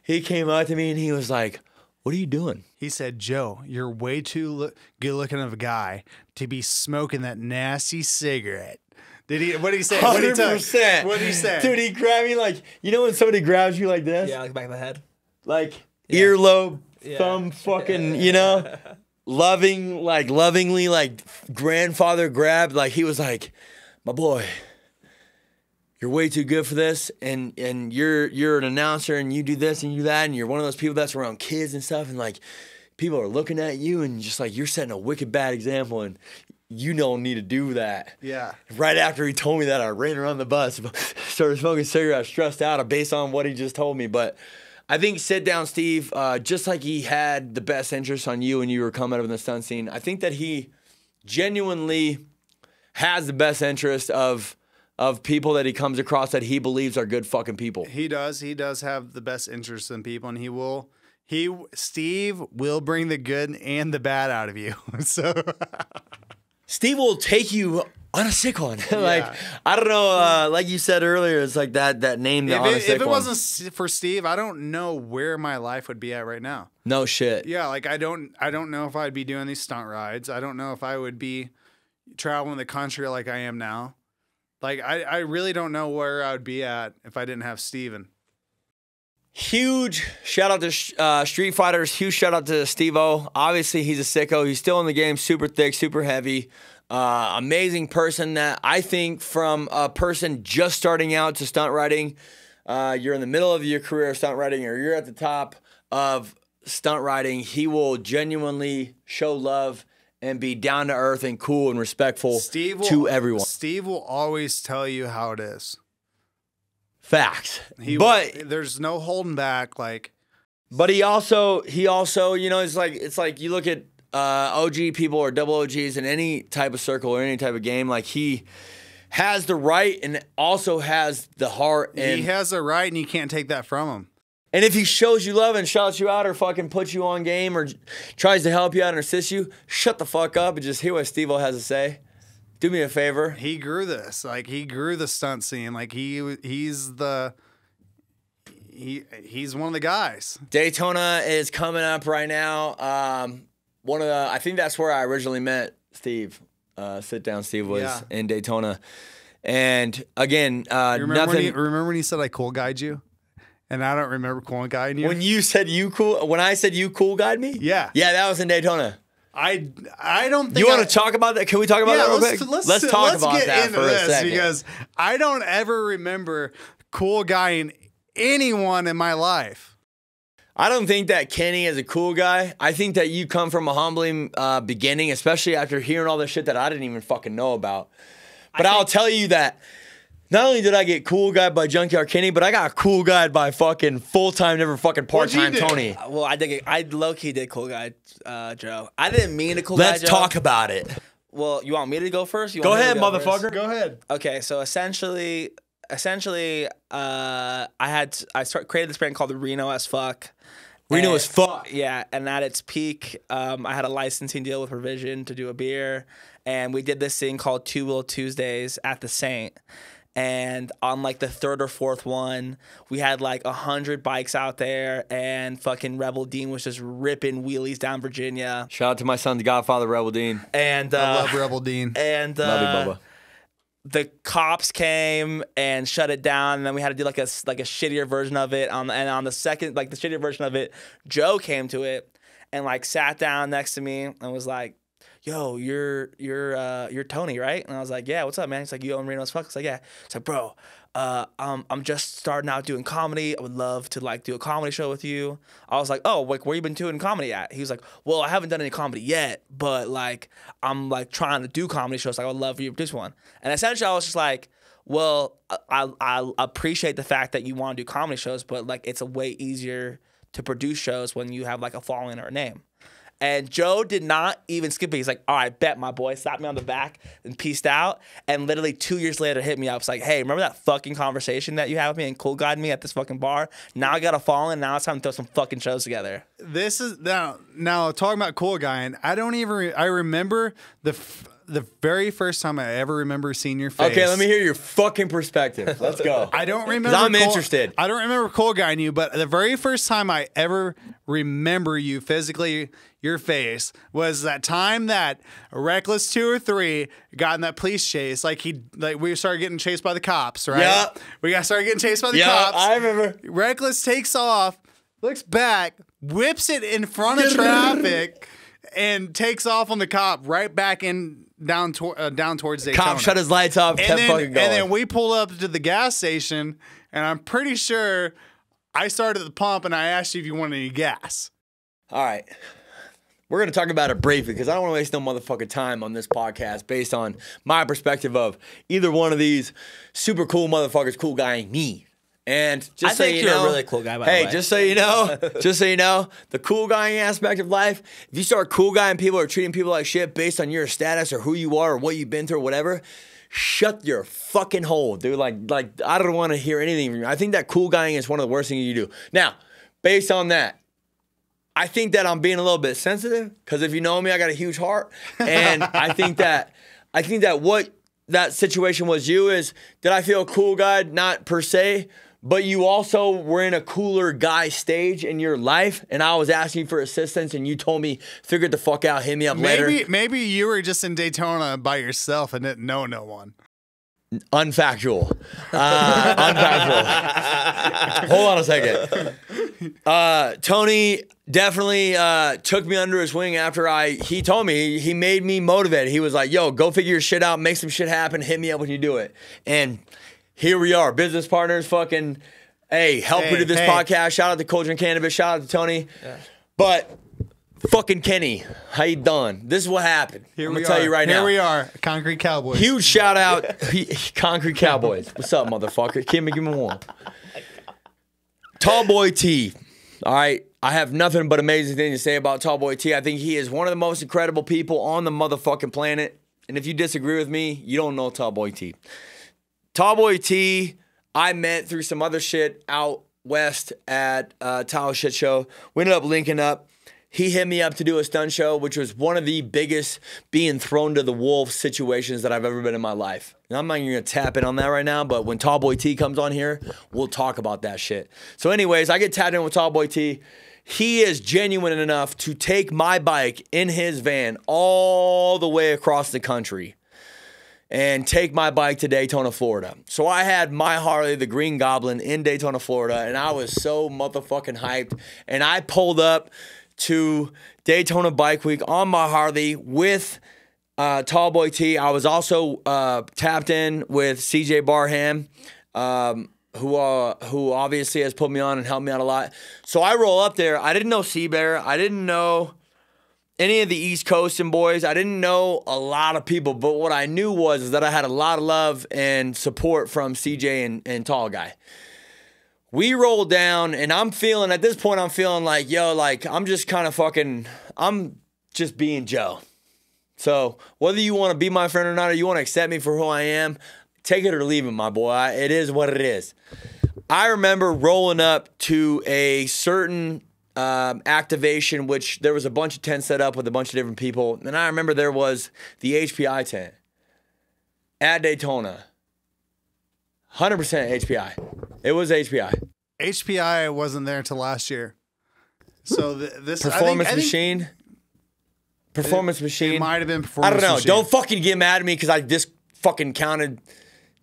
He came up to me and he was like, "What are you doing?" He said, "Joe, you're way too good looking of a guy to be smoking that nasty cigarette." What did he say? 100%. What did he say? Dude, he grabbed me like, when somebody grabs you like this? Yeah, like back of the head. Like earlobe, thumb fucking, lovingly, like grandfather grabbed. Like he was like, "My boy, you're way too good for this, and you're an announcer, and you do this and you do that, and you're one of those people that's around kids and stuff, and like people are looking at you, and just like you're setting a wicked bad example, and you don't need to do that." Yeah. Right after he told me that, I ran around the bus, started smoking cigarettes, stressed out based on what he just told me. But I think Sit Down Steve, just like he had the best interest on you when you were coming up in the stunt scene, I think that he genuinely has the best interest of people that he comes across that he believes are good fucking people. He does. He does have the best interest in people, and Steve will bring the good and the bad out of you. So Steve will take you on a sick one. Like, I don't know, like you said earlier, it's like that name, the on a sick one. If it wasn't for Steve, I don't know where my life would be at right now. No shit. Yeah, like I don't know if I'd be doing these stunt rides. I don't know if I would be traveling the country like I am now. Like, I really don't know where I would be at if I didn't have Steven. Huge shout out to Street Fighters. Huge shout out to Steve-O. Obviously, he's a sicko. He's still in the game, super thick, super heavy. Amazing person that I think from a person just starting out to stunt riding, you're in the middle of your career of stunt riding or you're at the top of stunt riding, he will genuinely show love and be down to earth and cool and respectful to everyone. Steve will always tell you how it is. Facts. There's no holding back. But he also, it's like you look at OG people or double OGs in any type of circle or any type of game. Like he has the right and also has the heart. And he has the right, and you can't take that from him. And if he shows you love and shouts you out or fucking puts you on game or tries to help you out and assist you, shut the fuck up and just hear what Steve-O has to say. Do me a favor. He grew this. Like, he grew the stunt scene. Like, he's one of the guys. Daytona is coming up right now. I think that's where I originally met Steve. Sit Down Steve was in Daytona. And again, remember when he said I cool guide you? And I don't remember cool guiding you. When I said you cool guide me? Yeah. Yeah, that was in Daytona. I don't think you want to talk about that? Can we talk about that real quick? Let's talk about that for a second. Because I don't ever remember cool guying anyone in my life. I don't think that Kenny is a cool guy. I think that you come from a humbling beginning, especially after hearing all the shit that I didn't even fucking know about. But I'll tell you that not only did I get cool guy by Junkyard Kenny, but I got cool guy by fucking full-time, never fucking part-time Tony. Well, I low-key did cool guy, Joe. I didn't mean to cool guy, Joe. Let's talk about it. Well, you want me to go first? Go ahead, motherfucker. Go ahead. Okay, so essentially, I created this brand called the Reno as Fuck. Reno as Fuck. Yeah, and at its peak, I had a licensing deal with Revision to do a beer, and we did this thing called Two Wheel Tuesdays at the Saint. And on like the third or fourth one, we had like 100 bikes out there, and fucking Rebel Dean was just ripping wheelies down Virginia. Shout out to my son's godfather, Rebel Dean. And I love Rebel Dean. And love you, Bubba. the cops came and shut it down, and then we had to do like a shittier version of it. And on the second, like the shittier version of it, Joe came to it and like sat down next to me and was like, "Yo, you're Tony, right?" And I was like, "Yeah, what's up, man?" He's like, "You own Reno as fuck?" I was like, "Yeah." It's like, "Bro, I'm just starting out doing comedy. I would love to like do a comedy show with you." I was like, "Oh, like where you been doing comedy at?" He was like, "Well, I haven't done any comedy yet, but like I'm like trying to do comedy shows. Like I would love for you to produce one." And essentially, I was just like, "Well, I appreciate the fact that you want to do comedy shows, but like it's a way easier to produce shows when you have like a following or a name." And Joe did not even skip it. He's like, "All right, bet, my boy." Slapped me on the back and peaced out. And literally 2 years later hit me up. It's like, "Hey, remember that fucking conversation that you had with me and cool guided me at this fucking bar? Now I got a following. Now it's time to throw some fucking shows together." This is now talking about cool guy, and I don't even I remember the very first time I ever remember seeing your face. Okay, let me hear your fucking perspective. Let's go. I don't remember. I'm interested. I don't remember cool guy you, but the very first time I ever remember you physically, your face, was that time that Reckless 2 or 3 got in that police chase. Like we started getting chased by the cops, right? Yep. We got started getting chased by the Yeah, cops. I remember. Reckless takes off, looks back, whips it in front of traffic, and takes off on the cop right back in down towards Daytona. Cop shut his lights off, kept fucking going. And then we pull up to the gas station, and I'm pretty sure I started at the pump, and I asked you if you wanted any gas. All right. We're going to talk about it briefly because I don't want to waste no motherfucking time on this podcast based on my perspective of either one of these super cool motherfuckers, cool guy, me. And just so you know, you're a really cool guy, by the way. Hey, just so you know, the cool guy aspect of life, if you start cool guy and people are treating people like shit based on your status or who you are or what you've been through or whatever, shut your fucking hole, dude. Like I don't want to hear anything from you. I think that cool guying is one of the worst things you do. Now, based on that, I think that I'm being a little bit sensitive because if you know me, I got a huge heart. And I think that what that situation was you is, did I feel a cool guy? Not per se. But you also were in a cooler guy stage in your life, and I was asking for assistance, and you told me, figure the fuck out, hit me up later. Maybe you were just in Daytona by yourself and didn't know no one. Unfactual. Unfactual. Hold on a second. Tony definitely took me under his wing after he told me, he made me motivated. He was like, "Yo, go figure your shit out, make some shit happen, hit me up when you do it." And here we are, business partners, fucking, hey, help me do this podcast. Shout out to Culture and Cannabis. Shout out to Tony. Yeah. But fucking Kenny, how you doing? This is what happened. I'm going to tell you right now. Here we are, Concrete Cowboys. Huge shout out, Concrete Cowboys. What's up, motherfucker? Give me one. Tallboy T. All right. I have nothing but amazing things to say about Tallboy T. I think he is one of the most incredible people on the motherfucking planet. And if you disagree with me, you don't know Tallboy T. Tallboy T, I met through some other shit out west at Tahoe Shit Show. We ended up linking up. He hit me up to do a stunt show, which was one of the biggest being thrown to the wolves situations that I've ever been in my life. And I'm not even going to tap in on that right now, but when Tallboy T comes on here, we'll talk about that shit. So anyways, I get tapped in with Tallboy T. He is genuine enough to take my bike in his van all the way across the country and take my bike to Daytona, Florida. So I had my Harley, the Green Goblin, in Daytona, Florida, and I was so motherfucking hyped. And I pulled up to Daytona Bike Week on my Harley with Tallboy T. I was also tapped in with CJ Barham, who obviously has put me on and helped me out a lot. So I roll up there. I didn't know Seabear. I didn't know any of the East Coastin' boys. I didn't know a lot of people, but what I knew was that I had a lot of love and support from CJ and Tall Guy. We rolled down, and at this point, I'm feeling like, yo, like, I'm just kind of I'm just being Joe. So whether you want to be my friend or not, or you want to accept me for who I am, take it or leave it, my boy. It is what it is. I remember rolling up to a certain activation, which there was a bunch of tents set up with a bunch of different people. And I remember there was the HPI tent at Daytona. 100% HPI. It was HPI. HPI wasn't there until last year. So this Performance Machine. Performance Machine. It might have been Performance Machine. I don't know. Machine. Don't fucking get mad at me because fucking counted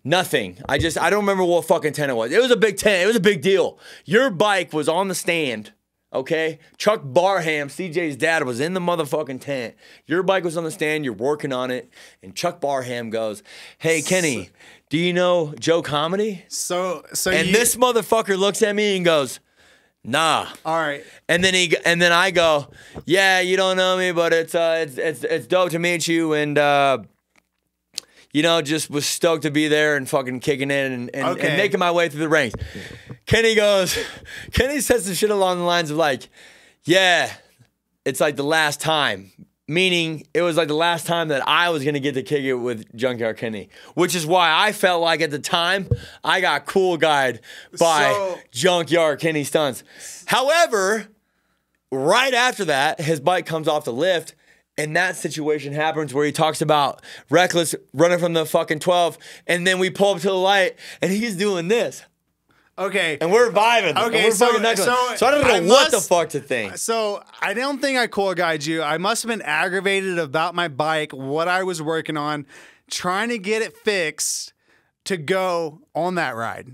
nothing. I don't remember what fucking tent it was. It was a big tent. It was a big deal. Your bike was on the stand. Okay, Chuck Barham, CJ's dad, was in the motherfucking tent. Your bike was on the stand. You're working on it, and Chuck Barham goes, "Hey, Kenny, do you know Joe Comedy?" So And this motherfucker looks at me and goes, "Nah." All right. And then I go, "Yeah, you don't know me, but it's dope to meet you, and just was stoked to be there and fucking kicking in and making my way through the ranks." Kenny says some shit along the lines of like, "Yeah, it's like the last time." Meaning it was like the last time that I was gonna get to kick it with Junkyard Kenny, which is why I felt like at the time I got cool guyed by Junkyard Kenny stunts. However, right after that, his bike comes off the lift, and that situation happens where he talks about reckless running from the fucking 12, and then we pull up to the light, and he's doing this. Okay. And we're vibing. Okay, And we're fucking knuckling. So I don't know what the fuck to think. So I don't think I cool guyed you. I must have been aggravated about my bike, what I was working on, trying to get it fixed to go on that ride.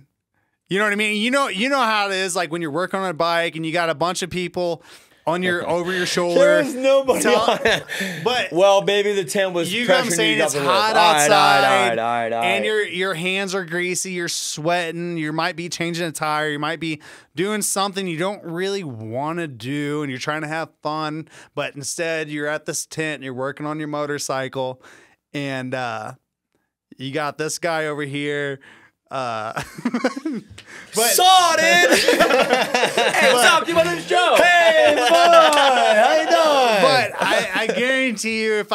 You know what I mean? You know how it is, like when you're working on a bike and you got a bunch of people on your over your shoulder. There's nobody on it. But well, baby, the tent was you know what I'm pressuring saying? you It's up the hot lift. outside, All right. and your hands are greasy. You're sweating. You might be changing a tire. You might be doing something you don't really want to do, and you're trying to have fun. But instead, you're at this tent. And you're working on your motorcycle, and you got this guy over here. But saw it. Hey, what's up? You want this show? Hey, boy, how you doing? But I guarantee you, if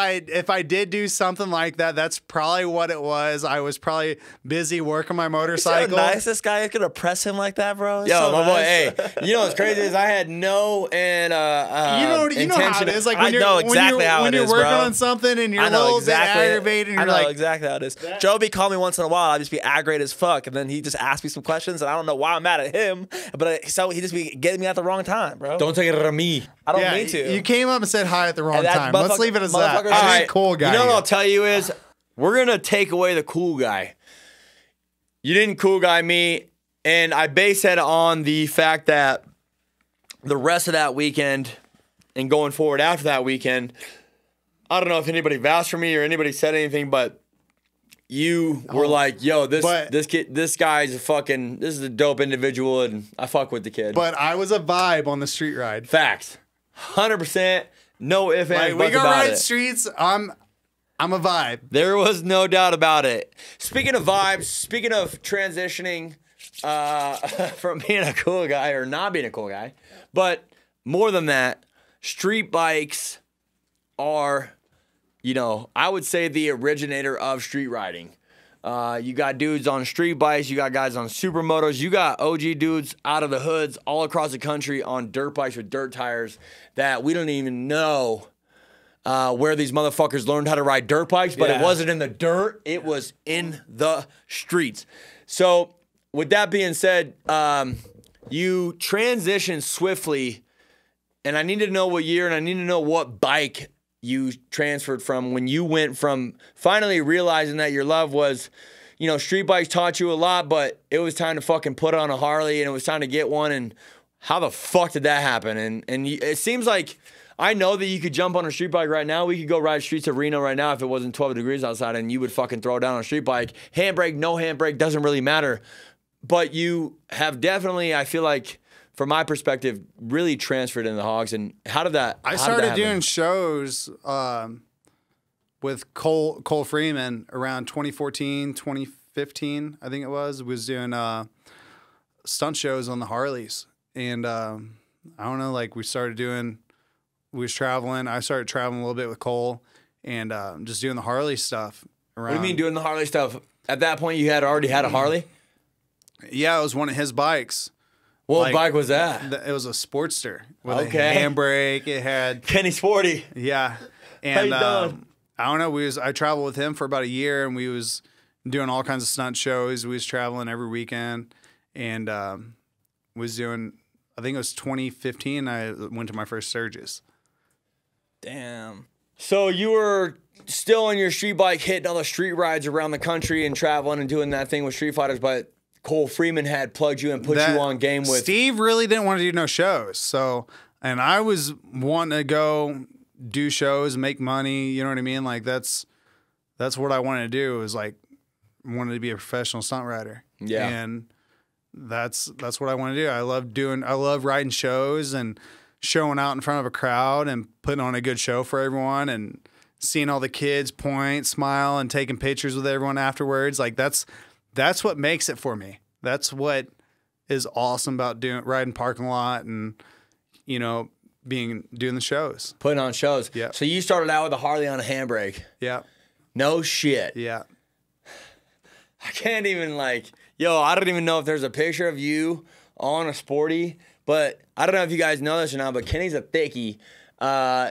I did do something like that, that's probably what it was. I was probably busy working my motorcycle. So nice this guy is gonna press him like that, bro. It's Yo, so my boy. nice. Hey, you know what's crazy is I had no you know how it is. Like when I you're know exactly how when it you're is, working bro. on something and you're I a know little exactly. bit aggravated, and I you're know like, exactly how it is. Joby called me once in a while. I'd just be aggravated as fuck, and then he just asked me some questions, and I don't know why I'm mad at him, but so he just be getting me at the wrong time, bro. Don't take it from me. I don't yeah, mean to. you came up and said hi at the wrong And that time. Let's leave it as that. motherfucker- I All ain't right, cool guy. You know what here. I'll tell you is we're gonna take away the cool guy. You didn't cool guy me, and I base that on the fact that the rest of that weekend and going forward after that weekend, I don't know if anybody vouched for me or anybody said anything, but you were like, "Yo, this guy's this is a dope individual, and I fuck with the kid." But I was a vibe on the street ride. Facts, 100%, no ifs, Like ands, we buts go about ride it. streets. I'm a vibe. There was no doubt about it. Speaking of vibes, speaking of transitioning from being a cool guy or not being a cool guy, but more than that, street bikes are, I would say the originator of street riding. You got dudes on street bikes, you got guys on supermotos, you got OG dudes out of the hoods all across the country on dirt bikes with dirt tires that we don't even know where these motherfuckers learned how to ride dirt bikes, but it wasn't in the dirt, it was in the streets. So with that being said, you transitioned swiftly, and I need to know what year and I need to know what bike you transferred from when you went from finally realizing that your love was, street bikes taught you a lot, but it was time to fucking put on a Harley and it was time to get one. And how the fuck did that happen? And it seems like I know that you could jump on a street bike right now. We could go ride streets of Reno right now if it wasn't 12 degrees outside and you would fucking throw down on a street bike. Handbrake, no handbrake, doesn't really matter. But you have definitely, I feel like, from my perspective, really transferred into the hogs. And how did that I started doing shows with Cole Freeman around 2014, 2015, I think it was. We was doing stunt shows on the Harleys. And I don't know, like we was traveling. I started traveling a little bit with Cole and just doing the Harley stuff around. What do you mean doing the Harley stuff? At that point, you had already had a Harley? Yeah, it was one of his bikes. What bike was that? It was a Sportster with a handbrake. It had Kenny Sporty. Yeah, and How you doing? I don't know. I traveled with him for about a year, and we was doing all kinds of stunt shows. We was traveling every weekend, and was doing. I think it was 2015. I went to my first Surges. Damn. So you were still on your street bike, hitting all the street rides around the country and traveling and doing that thing with Street Fighters, but Cole Freeman had plugged you and put you on game with. Steve really didn't want to do no shows. So, and I was wanting to go do shows, make money. You know what I mean? Like that's what I wanted to do. Was like wanted to be a professional stunt rider. Yeah. And that's what I want to do. I love riding shows and showing out in front of a crowd and putting on a good show for everyone and seeing all the kids point, smile, and taking pictures with everyone afterwards. Like that's what makes it for me. That's what is awesome about riding parking lot and, you know, doing the shows. Putting on shows. Yeah. So you started out with a Harley on a handbrake. Yeah. No shit. Yeah. I can't even I don't even know if there's a picture of you on a sporty, but I don't know if you guys know this or not, but Kenny's a thickie.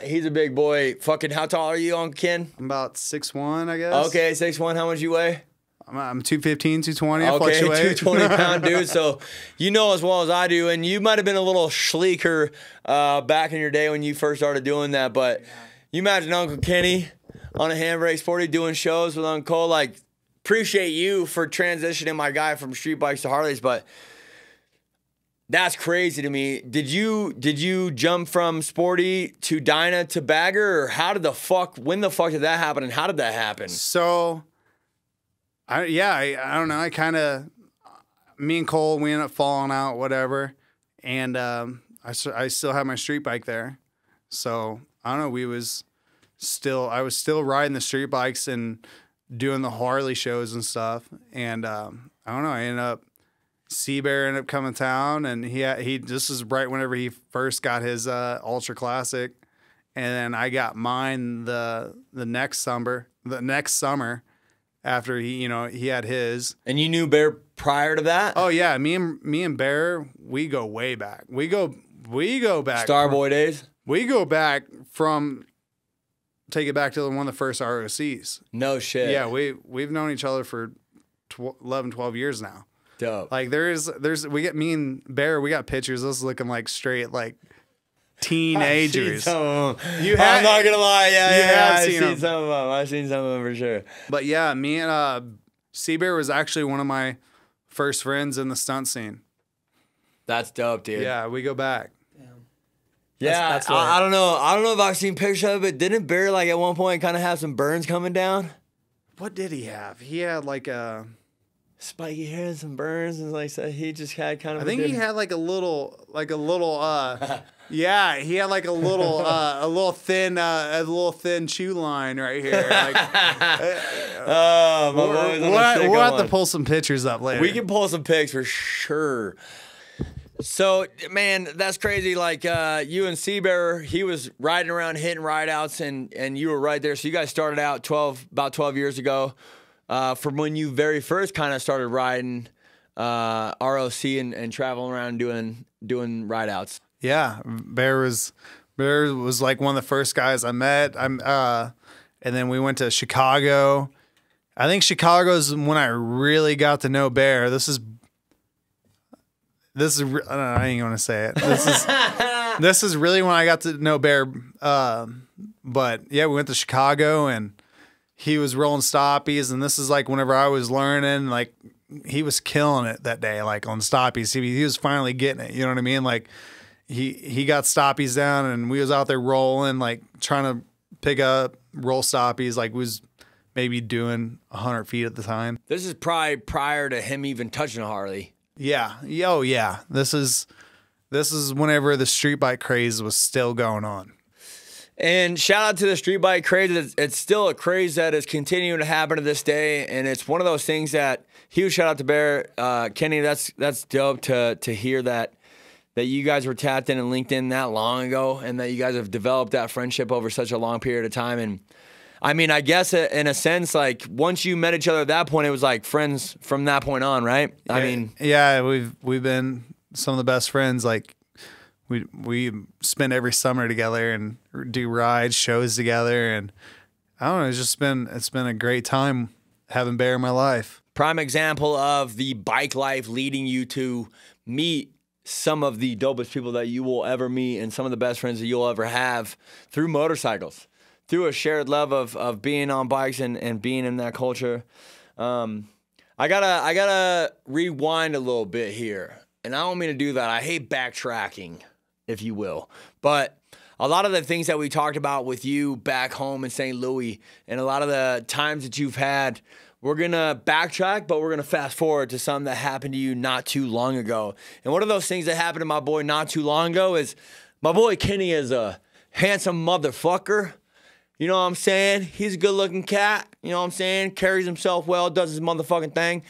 He's a big boy. Fucking, how tall are you, Uncle Ken? I'm about 6'1", I guess. Okay, 6'1". How much you weigh? I'm 215, 220. I Okay, fluctuate. 220-pound dude. So you know as well as I do, and you might have been a little sleeker back in your day when you first started doing that. But you imagine Uncle Kenny on a handbrake sporty doing shows with Uncle Cole. Like, appreciate you for transitioning my guy from street bikes to Harleys, but that's crazy to me. Did you jump from sporty to Dyna to bagger, or when the fuck did that happen, and how did that happen? So, I don't know. Me and Cole, we ended up falling out, whatever. And I still have my street bike there. So, I don't know. I was still riding the street bikes and doing the Harley shows and stuff. And I don't know. Seabear ended up coming to town, and this is right whenever he first got his Ultra Classic. And then I got mine the next summer after he had his. And you knew Bear prior to that? Oh yeah, me and Bear, we go way back. We go back. Starboy days? We go back from take it back to one of the first ROCs. No shit. Yeah, we've known each other for 11, 12 years now. Dope. Like me and Bear, we got pictures of us looking like straight like teenagers. I'm not gonna lie, I've seen some of them. I've seen some of them for sure. But yeah, me and Seabear was actually one of my first friends in the stunt scene. That's dope, dude. Yeah, we go back. Yeah, That's I don't know. I don't know if I've seen pictures of it, but didn't Bear at one point kind of have some burns coming down? What did he have? He had like a spiky hair and some burns, and so he just had kind of. I think he had like a little yeah, he had like a little thin chew line right here. Oh, my boy's on the sick we'll have one. to pull some pictures up later. We can pull some pics for sure. So, man, that's crazy. Like, you and Seabear, he was riding around hitting ride outs, and you were right there. So you guys started out about 12 years ago, from when you very first kind of started riding ROC and traveling around doing ride outs. Yeah, Bear was like one of the first guys I met. And then we went to Chicago. I think Chicago's when I really got to know Bear. This is I don't know, I ain't gonna say it. This is really when I got to know Bear. But yeah, we went to Chicago and he was rolling stoppies, and this is like whenever I was learning, like he was killing it that day, like on stoppies. He was finally getting it. You know what I mean? Like he got stoppies down, and we was out there rolling, like trying to pick up roll stoppies, like was maybe doing 100 feet at the time. This is probably prior to him even touching a Harley. Yeah. Oh yeah. This is whenever the street bike craze was still going on. And shout out to the street bike craze. It's still a craze that is continuing to happen to this day, and it's one of those things that huge shout out to Bear, Kenny. That's dope to hear that you guys were tapped in and linked in that long ago, and that you guys have developed that friendship over such a long period of time. And I mean, I guess in a sense, like once you met each other at that point, it was like friends from that point on, right? Yeah, I mean, yeah, we've been some of the best friends. Like we spend every summer together and do rides, shows together, and I don't know. It's been a great time having Bear in my life. Prime example of the bike life leading you to meet some of the dopest people that you will ever meet, and some of the best friends that you'll ever have through motorcycles. through a shared love of being on bikes and being in that culture. I gotta rewind a little bit here, and I don't mean to do that. I hate backtracking, if you will, but a lot of the things that we talked about with you back home in St. Louis, and a lot of the times that you've had, we're gonna backtrack, but we're gonna fast forward to something that happened to you not too long ago. And one of those things that happened to my boy not too long ago is my boy Kenny is a handsome motherfucker. You know what I'm saying? He's a good-looking cat. You know what I'm saying? Carries himself well, does his motherfucking thing.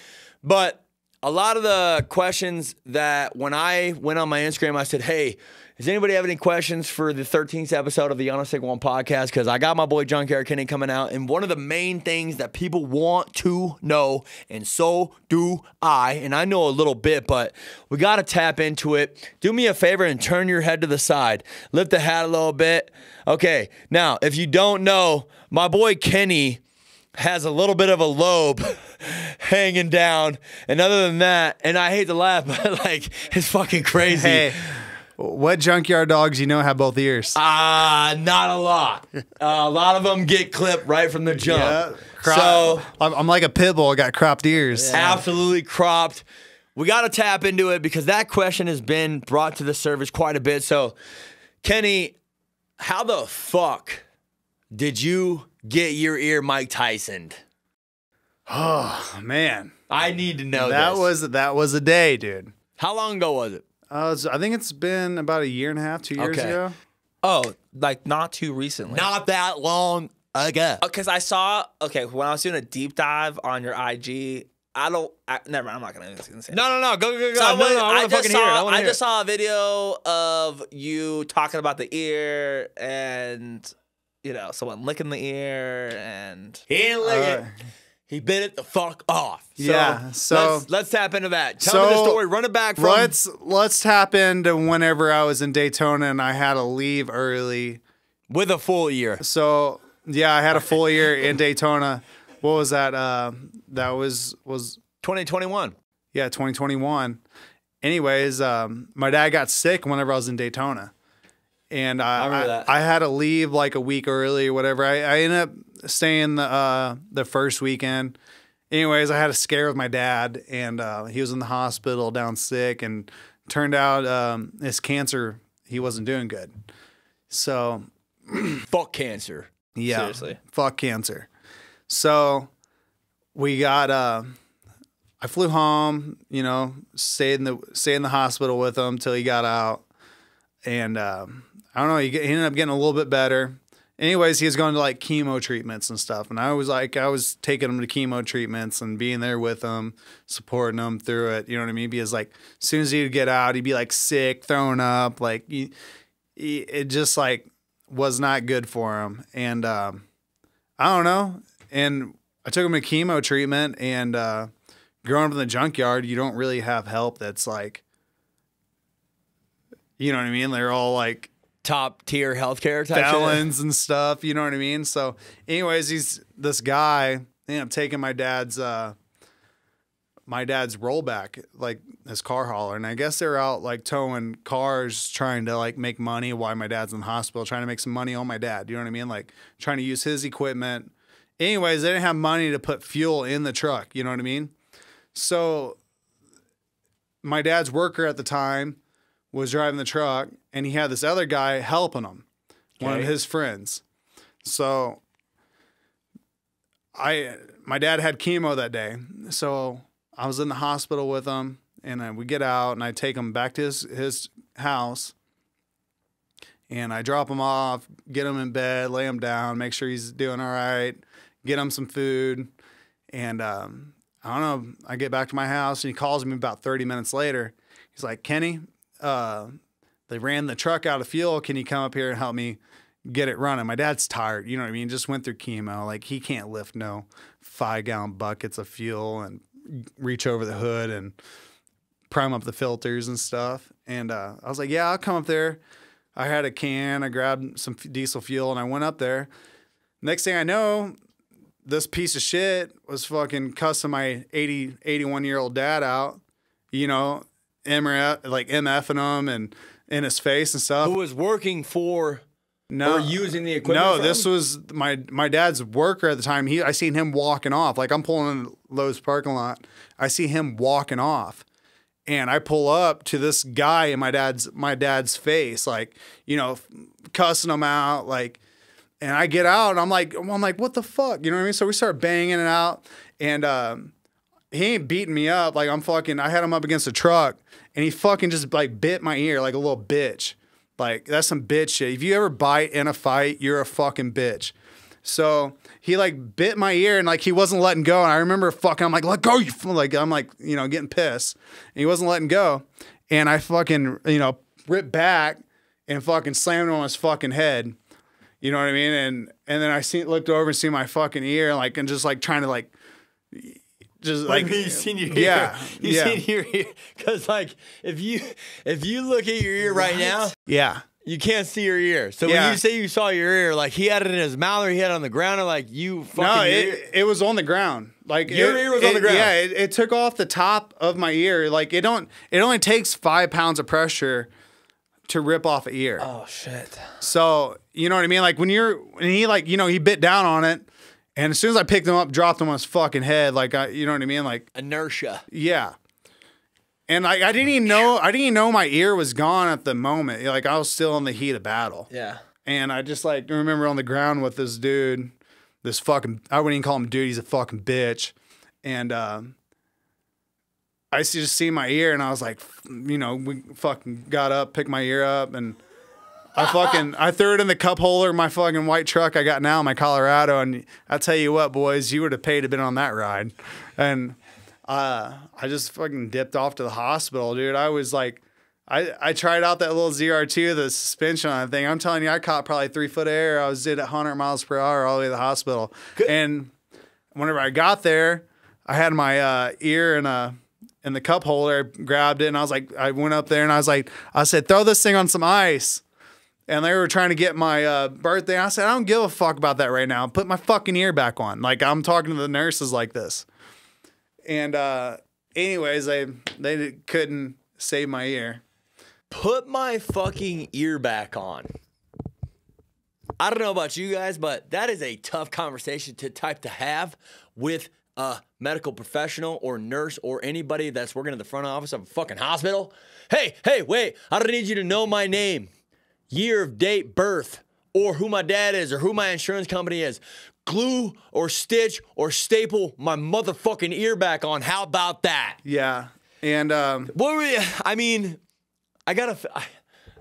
But a lot of the questions that when I went on my Instagram, I said, hey, does anybody have any questions for the 13th episode of the On a Sick One podcast? Because I got my boy Junkyard Kenny coming out. And one of the main things that people want to know, and so do I, and I know a little bit, but we got to tap into it. Do me a favor and turn your head to the side. Lift the hat a little bit. Okay, now, if you don't know, my boy Kenny has a little bit of a lobe hanging down. And other than that, and I hate to laugh, but like, it's fucking crazy. Hey, what junkyard dogs you know have both ears? Not a lot. A lot of them get clipped right from the jump. Yeah, so I'm like a pit bull, got cropped ears. absolutely cropped. We got to tap into it because that question has been brought to the surface quite a bit. So, Kenny, how the fuck did you get your ear Mike Tyson'd? Oh man, I need to know that was a day, dude. How long ago was it? I think it's been about a year and a half, 2 years Okay. ago. Oh, like not too recently. Not that long ago. Because I saw, when I was doing a deep dive on your IG, never mind, I'm not going to say it. No. Go. So I want to fucking hear it. I just saw a video of you talking about the ear and, someone licking the ear and... He didn't lick it. He bit it the fuck off. So let's tap into that. Tell me the story. Run it back from. Let's tap into whenever I was in Daytona and I had to leave early with a full year. So yeah, I had a full year in Daytona. What was that? That was 2021. Yeah, 2021. Anyways, my dad got sick whenever I was in Daytona, and I remember that. I had to leave like a week early or whatever. I ended up staying the first weekend. Anyways, I had a scare with my dad, and he was in the hospital down sick, and turned out his cancer, he wasn't doing good. So fuck cancer. Yeah, seriously, fuck cancer. So we got I flew home, stayed in the hospital with him till he got out, and I don't know, he ended up getting a little bit better. Anyways, he was going to like chemo treatments and stuff. And I was taking him to chemo treatments and being there with him, supporting him through it. You know what I mean? Because like as soon as he'd get out, he'd be like sick, throwing up. Like it just like was not good for him. And I don't know. And I took him to chemo treatment, and growing up in the junkyard, you don't really have help that's like, you know what I mean? They're all like top tier healthcare type felons and stuff, you know what I mean? So anyways, this guy ended up taking my dad's rollback, like his car hauler. And I guess they were out like towing cars, trying to like make money while my dad's in the hospital, trying to make some money on my dad. You know what I mean? Like trying to use his equipment. Anyways, they didn't have money to put fuel in the truck. You know what I mean? So my dad's worker at the time was driving the truck, and he had this other guy helping him, one of his friends. So my dad had chemo that day. So I was in the hospital with him, and we get out, and I take him back to his house, and I drop him off, get him in bed, lay him down, make sure he's doing all right, get him some food. And I don't know, I get back to my house, and he calls me about 30 minutes later. He's like, Kenny, they ran the truck out of fuel. Can you come up here and help me get it running? My dad's tired. You know what I mean? Just went through chemo. Like he can't lift no 5-gallon buckets of fuel and reach over the hood and prime up the filters and stuff. And I was like, yeah, I'll come up there. I had a can. I grabbed some diesel fuel, and I went up there. Next thing I know, this piece of shit was fucking cussing my 81-year-old dad out, MFing him and in his face and stuff. Who was working for No, or using the equipment? No, from? this was my dad's worker at the time. I seen him walking off. Like I'm pulling in Lowe's parking lot. I see him walking off. And I pull up to this guy in my dad's face, like, you know, cussing him out, like, and I get out and I'm like, what the fuck? You know what I mean? So we start banging it out, and he ain't beating me up. Like I had him up against a truck, and he fucking just like bit my ear like a little bitch. Like that's some bitch shit. If you ever bite in a fight, you're a fucking bitch. So he like bit my ear and like he wasn't letting go. And I remember I'm like, let go. I'm like, you know, getting pissed. And he wasn't letting go. And I fucking, you know, ripped back and fucking slammed him on his fucking head. You know what I mean? And then I looked over and see my fucking ear, like, and just like trying to like, just like, you seen your ear. Yeah. You seen your ear. Cause like, if you look at your ear right now, yeah. you can't see your ear. So Yeah. when you say you saw your ear, like he had it in his mouth or he had it on the ground, or like you fucking. No, it was on the ground. Like your ear was on the ground. Yeah, it took off the top of my ear. Like it only takes 5 pounds of pressure to rip off an ear. Oh shit. So you know what I mean? Like when he like, you know, he bit down on it, and as soon as I picked him up, dropped him on his fucking head, like you know what I mean? Like Inertia. yeah. And I didn't even know my ear was gone at the moment. Like I was still in the heat of battle. Yeah. And I just like remember on the ground with this dude, this fucking, I wouldn't even call him dude, he's a fucking bitch. And I just see my ear and I was like, you know, we fucking got up, picked my ear up, and I threw it in the cup holder of my fucking white truck I got now in my Colorado. And I tell you what, boys, you would have paid to been on that ride. And I just fucking dipped off to the hospital, dude. I was like, I tried out that little ZR2, the suspension on that thing. I'm telling you, I caught probably 3 foot of air. I was at 100 miles per hour all the way to the hospital. Good. And whenever I got there, I had my ear in the cup holder. I grabbed it and I went up there and I said, throw this thing on some ice. And they were trying to get my birthday. I said, I don't give a fuck about that right now. Put my fucking ear back on. Like I'm talking to the nurses like this. And anyways, they couldn't save my ear. Put my fucking ear back on. I don't know about you guys, but that is a tough conversation to have with a medical professional or nurse or anybody that's working in the front office of a fucking hospital. Hey, wait, I don't need you to know my name, year of date, birth, or who my dad is or who my insurance company is. Glue or stitch or staple my motherfucking ear back on. How about that? Yeah. And I'm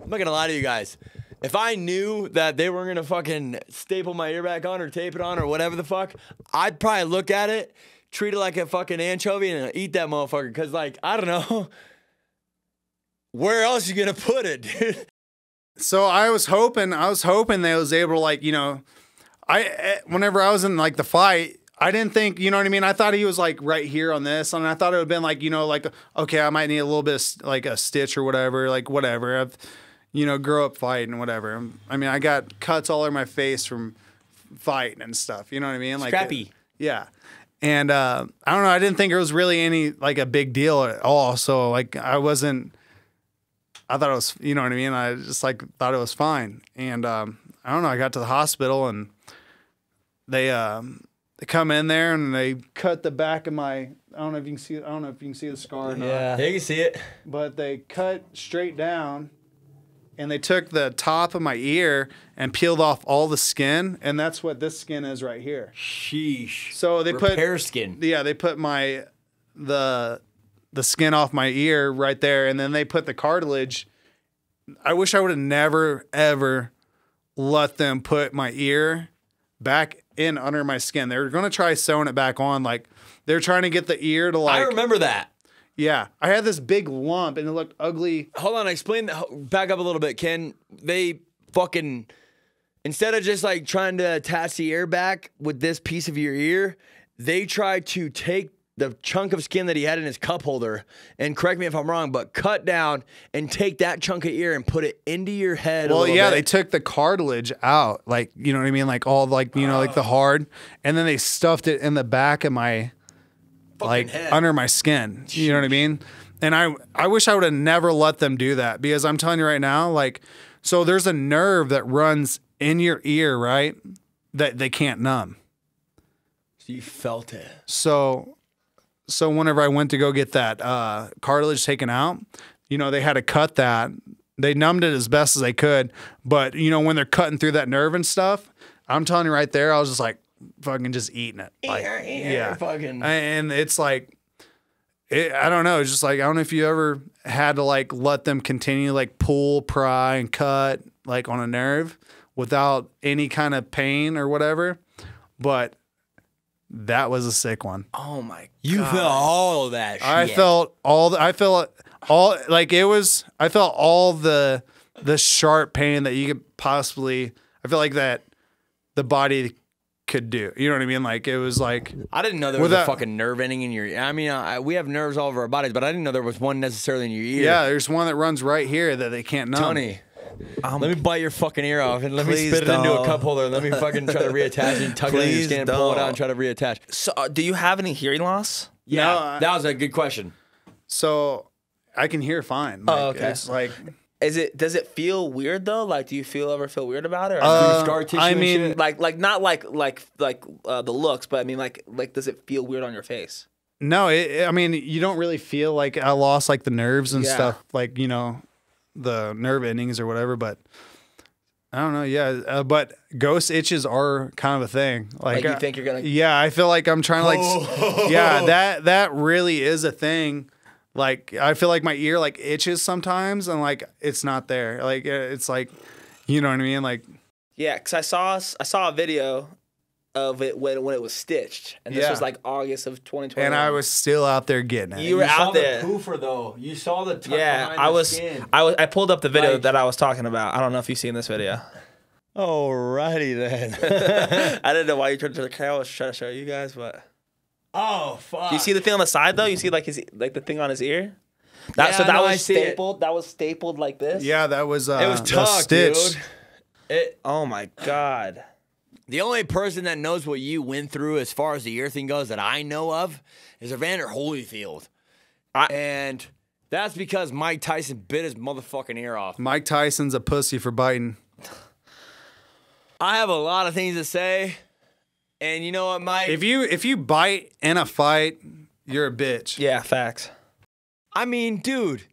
not gonna lie to you guys. If I knew that they were gonna fucking staple my ear back on or tape it on or whatever the fuck, I'd probably look at it, treat it like a fucking anchovy and eat that motherfucker. Cause like, I don't know, where else you gonna put it, dude? so I was hoping they was able to, like, you know, whenever I was in like the fight, I didn't think, you know what I mean? I thought he was like right here on this, and I thought it would have been like, you know, like, okay, I might need a little bit of like a stitch or whatever, like whatever. I've, you know, grew up fighting and whatever. I mean, I got cuts all over my face from fighting and stuff. You know what I mean? Like Scrappy. Yeah. And I don't know. I didn't think it was really any like a big deal at all. So like I thought it was, you know what I mean? I just like thought it was fine. And I don't know. I got to the hospital and they come in there and they cut the back of my, I don't know if you can see the scar or not. Yeah, you can see it. But they cut straight down and they took the top of my ear and peeled off all the skin, and that's what this skin is right here. Sheesh. So they Repair skin. Yeah, they put the skin off my ear right there, and then they put the cartilage. I wish I would have never ever let them put my ear back in under my skin. They were going to try sewing it back on. Like they're trying to get the ear to like. I remember that. Yeah, I had this big lump and it looked ugly. Hold on, back up a little bit, Ken. They fucking, instead of just like trying to attach the ear back with this piece of your ear, they tried to take the chunk of skin that he had in his cup holder, and correct me if I'm wrong, but cut down and take that chunk of ear and put it into your head. Well, yeah, bit. they took the cartilage out, like, you know what I mean? Like all like, you know, like the hard, and then they stuffed it in the back of my, like head. under my skin. You know what I mean? And I wish I would have never let them do that, because I'm telling you right now, like, so there's a nerve that runs in your ear, right? That they can't numb. So you felt it. So whenever I went to go get that cartilage taken out, you know, they had to cut that. They numbed it as best as they could. But, you know, when they're cutting through that nerve and stuff, I'm telling you right there, I was just like fucking just eating it. Like, yeah. Fucking. And it's like, I don't know. It's just like, I don't know if you ever had to like let them continue like pull, pry, and cut like on a nerve without any kind of pain or whatever. But that was a sick one. Oh my god. You felt all of that shit. I felt all like it was, I felt all the sharp pain that you could possibly, I feel like that the body could do. You know what I mean? Like it was like, I didn't know there was a fucking nerve ending in your. I mean, we have nerves all over our bodies, but I didn't know there was one necessarily in your ear. yeah, there's one that runs right here that they can't numb. Tony, let me bite your fucking ear off and let me Please spit it into a don't. cup holder and let me fucking try to reattach and tuck it in your Please skin and pull it out don't. and try to reattach. So, do you have any hearing loss? Yeah, No, that was a good question. So I can hear fine. Like, Oh, okay. It's like, Does it feel weird though? Like, do you ever feel weird about it? Or Through scar tissue I and mean, shit? like not like the looks, but I mean like does it feel weird on your face? no, I mean, you don't really feel like I lost like the nerves and Yeah. stuff, like, you know, the nerve endings or whatever, but I don't know. Yeah. But ghost itches are kind of a thing. Like you think you're gonna? Yeah, I feel like I'm trying to like, yeah, that really is a thing. Like, I feel like my ear like itches sometimes, and like it's not there. Like it's like, you know what I mean? Like, Yeah, because I saw a video of it when it was stitched, and this Yeah. was like August of 2020. and I was still out there getting it. You were out there. The poofer though. You saw the tuck Yeah, behind I the was. skin. I pulled up the video Like- that I was talking about. I don't know if you've seen this video. Alrighty then. I didn't know why you turned to the camera. I was trying to show you guys, but Oh fuck. do you see the thing on the side though? You see like the thing on his ear. Yeah, So that no, I was see it. stapled. That was stapled like this. Yeah, that was It was that tucked, stitched. dude. Oh my god. The only person that knows what you went through as far as the ear thing goes that I know of is Evander Holyfield. And that's because Mike Tyson bit his motherfucking ear off. Mike Tyson's a pussy for biting. I have a lot of things to say. And you know what, Mike? If you bite in a fight, you're a bitch. Yeah, facts. I mean, dude.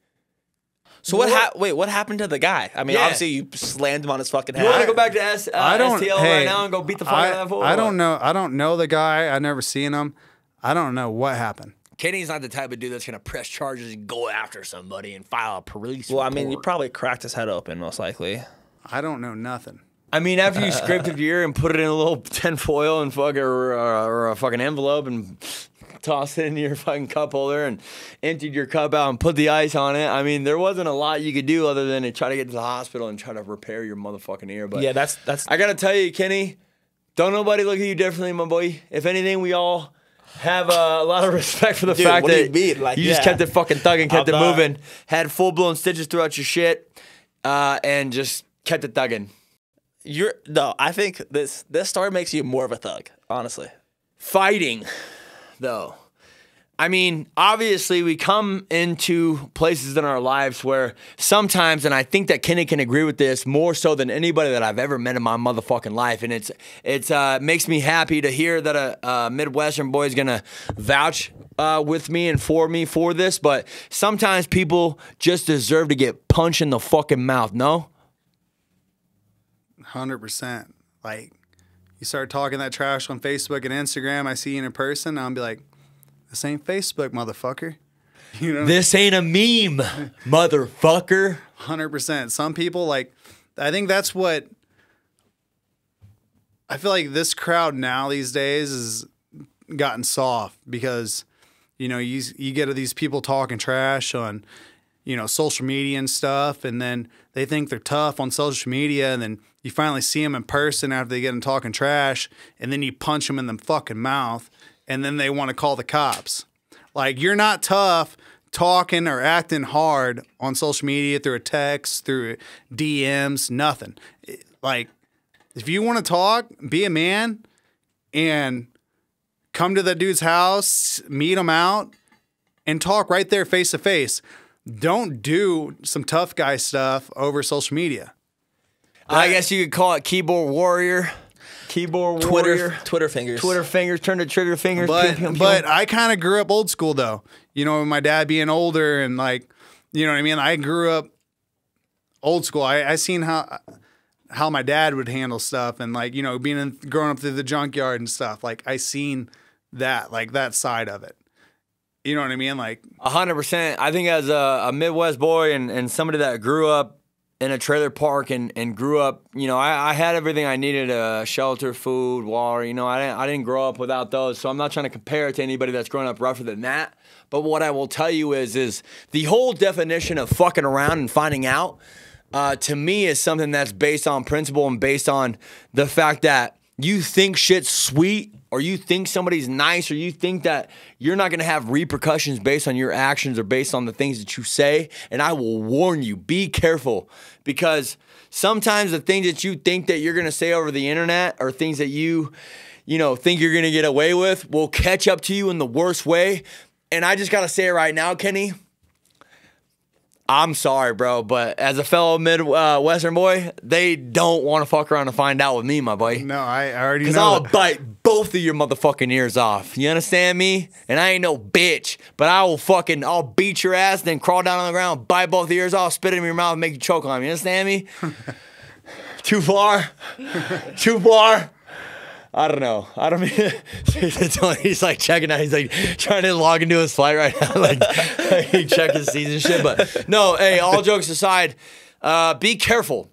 So what happened to the guy? I mean, Yeah. obviously you slammed him on his fucking You want to head. go back to I don't. STL hey, right now and go beat the fuck out of that fool? I don't know. I don't know the guy. I never seen him. I don't know what happened. Kenny's not the type of dude that's going to press charges and go after somebody and file a police Well, I mean, you report. probably cracked his head open, most likely. I don't know nothing. I mean, after you scraped up your ear and put it in a little tin foil and fucking or a fucking envelope and tossed it into your fucking cup holder and emptied your cup out and put the ice on it. I mean, there wasn't a lot you could do other than to try to get to the hospital and try to repair your motherfucking ear. But Yeah, that's. I gotta tell you, Kenny, don't nobody look at you differently, my boy. If anything, we all have a lot of respect for the Dude, fact what do that you mean? Like, you just yeah. kept it fucking thugging, kept it I'm not- moving, had full blown stitches throughout your shit, and just kept it thugging. I think this story makes you more of a thug, honestly. Fighting, though. I mean, obviously, we come into places in our lives where sometimes, and I think that Kenny can agree with this more so than anybody that I've ever met in my motherfucking life, and it makes me happy to hear that a Midwestern boy is gonna vouch with me and for me for this. But sometimes people just deserve to get punched in the fucking mouth. No. 100%. Like, you start talking that trash on Facebook and Instagram, I see you in person, I'll be like, this ain't Facebook, motherfucker. You know, This ain't a meme, motherfucker. 100%. Some people, like, I think that's what I feel like this crowd now these days has gotten soft because, you know, you get these people talking trash on, you know, social media and stuff, and then they think they're tough on social media, and then you finally see them in person after they get them talking trash, and then you punch them in the fucking mouth, and then they want to call the cops. Like, you're not tough talking or acting hard on social media through a text, through DMs, nothing. Like, if you want to talk, be a man and come to that dude's house, meet him out, and talk right there face to face. Don't do some tough guy stuff over social media. I guess you could call it keyboard warrior. Keyboard warrior. Twitter fingers. Twitter fingers turn to trigger fingers. But I kind of grew up old school though. You know, my dad being older and like, you know what I mean? I grew up old school. I seen how my dad would handle stuff and like, you know, growing up through the junkyard and stuff. Like I seen that, like that side of it. You know what I mean? Like 100%. I think as a Midwest boy and somebody that grew up in a trailer park and grew up, you know, I had everything I needed, shelter, food, water, you know, I didn't grow up without those. So I'm not trying to compare it to anybody that's grown up rougher than that. But what I will tell you is the whole definition of fucking around and finding out, to me is something that's based on principle and based on the fact that you think shit's sweet or you think somebody's nice or you think that you're not going to have repercussions based on your actions or based on the things that you say. And I will warn you, be careful, because sometimes the things that you think that you're going to say over the internet or things that you know, think you're going to get away with will catch up to you in the worst way. And I just got to say it right now, Kenny. I'm sorry, bro, but as a fellow Midwestern boy, they don't want to fuck around and find out with me, my boy. no, I already know. Because I'll bite both of your motherfucking ears off. You understand me? And I ain't no bitch, but I'll beat your ass, then crawl down on the ground, bite both the ears off, spit it in your mouth, and make you choke on me. You understand me? Too far? Too far? I don't know. I don't mean. He's like checking out. He's like trying to log into his flight right now, like he check his season shit. But no, hey, all jokes aside, be careful,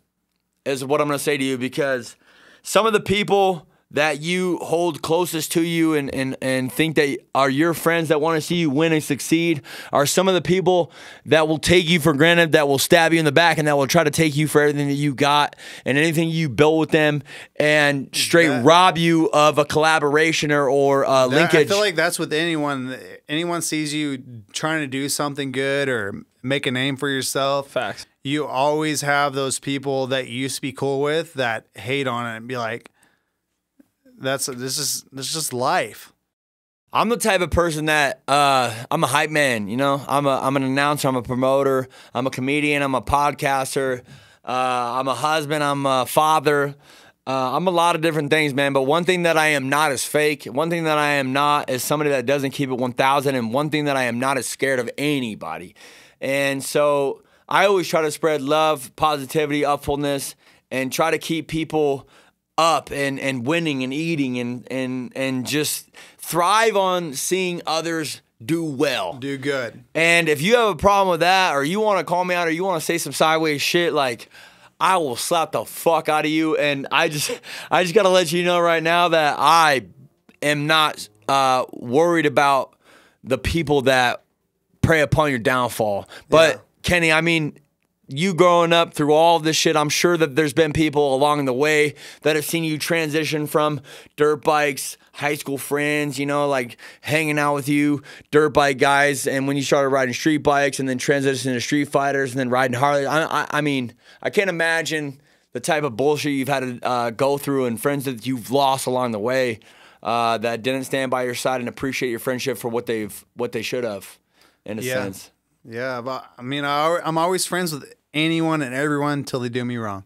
is what I'm gonna say to you, because some of the people that you hold closest to you and think that are your friends that want to see you win and succeed are some of the people that will take you for granted, that will stab you in the back, and that will try to take you for everything that you got and anything you built with them and straight rob you of a collaboration or linkage. I feel like that's with anyone. Anyone sees you trying to do something good or make a name for yourself. Facts. You always have those people that you used to be cool with that hate on it and be like, this is just life. I'm the type of person that I'm a hype man, you know. I'm an announcer, I'm a promoter, I'm a comedian, I'm a podcaster, I'm a husband, I'm a father. I'm a lot of different things, man. But one thing that I am not is fake. One thing that I am not is somebody that doesn't keep it 1,000. And one thing that I am not is scared of anybody. And so I always try to spread love, positivity, upfulness, and try to keep people up and winning and eating and just thrive on seeing others do well. Do good. And if you have a problem with that, or you want to call me out, or you want to say some sideways shit, like, I will slap the fuck out of you. And I just got to let you know right now that I am not worried about the people that prey upon your downfall. But yeah. Kenny, I mean, you growing up through all of this shit, I'm sure that there's been people along the way that have seen you transition from dirt bikes, high school friends, you know, like hanging out with you, dirt bike guys, and when you started riding street bikes and then transitioning to street fighters and then riding Harley. I mean, I can't imagine the type of bullshit you've had to go through and friends that you've lost along the way that didn't stand by your side and appreciate your friendship for what they should have, in a sense. Yeah, but I mean, I'm always friends with anyone and everyone until they do me wrong.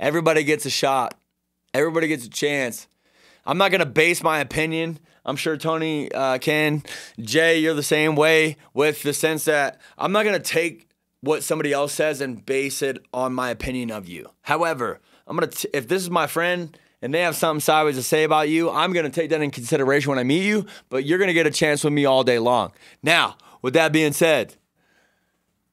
Everybody gets a shot. Everybody gets a chance. I'm not going to base my opinion. I'm sure Tony can. Jay, you're the same way, with the sense that I'm not going to take what somebody else says and base it on my opinion of you. However, if this is my friend and they have something sideways to say about you, I'm going to take that in consideration when I meet you, but you're going to get a chance with me all day long. Now, with that being said,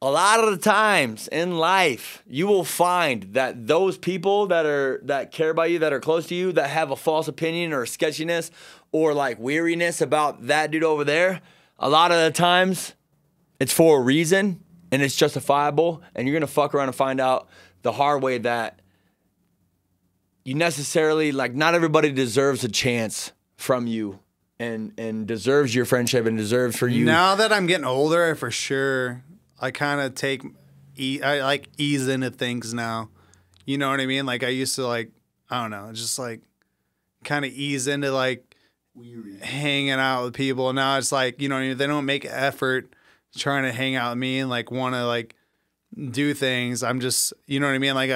a lot of the times in life, you will find that those people that care about you, that are close to you, that have a false opinion or sketchiness or like weariness about that dude over there, a lot of the times it's for a reason and it's justifiable, and you're going to fuck around and find out the hard way that you necessarily, like, not everybody deserves a chance from you and deserves your friendship and deserves for you. Now that I'm getting older, for sure, I kind of I like ease into things now. You know what I mean? Like I used to, like, I don't know, just like kind of ease into like, hanging out with people. And now it's like, you know, they don't make effort trying to hang out with me and like want to like do things. I'm just, you know what I mean? Like,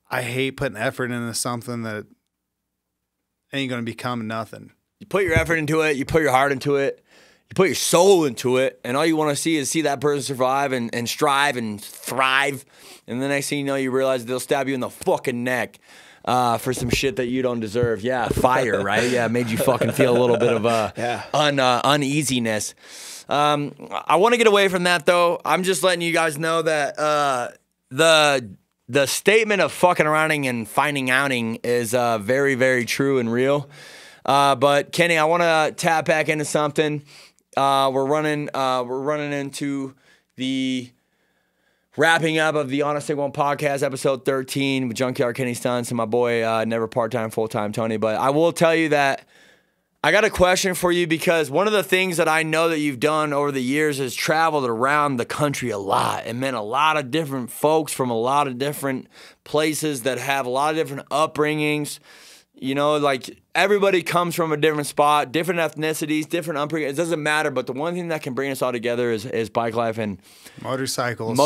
I hate putting effort into something that ain't going to become nothing. You put your effort into it, you put your heart into it, you put your soul into it, and all you want to see is that person survive and strive and thrive. And the next thing you know, you realize they'll stab you in the fucking neck for some shit that you don't deserve. Yeah, fire, right? Yeah, it made you fucking feel a little bit of uneasiness. I want to get away from that, though. I'm just letting you guys know that the statement of fucking around and finding outing is very, very true and real. But Kenny, I want to tap back into something. We're running into the wrapping up of the Honest Take One podcast, episode 13 with Junkyard Kenny Stunts and my boy, never part-time, full-time Tony. But I will tell you that I got a question for you, because one of the things that I know that you've done over the years is traveled around the country a lot and met a lot of different folks from a lot of different places that have a lot of different upbringings. You know, like everybody comes from a different spot, different ethnicities, different upbringing. It doesn't matter, but the one thing that can bring us all together is bike life and motorcycles.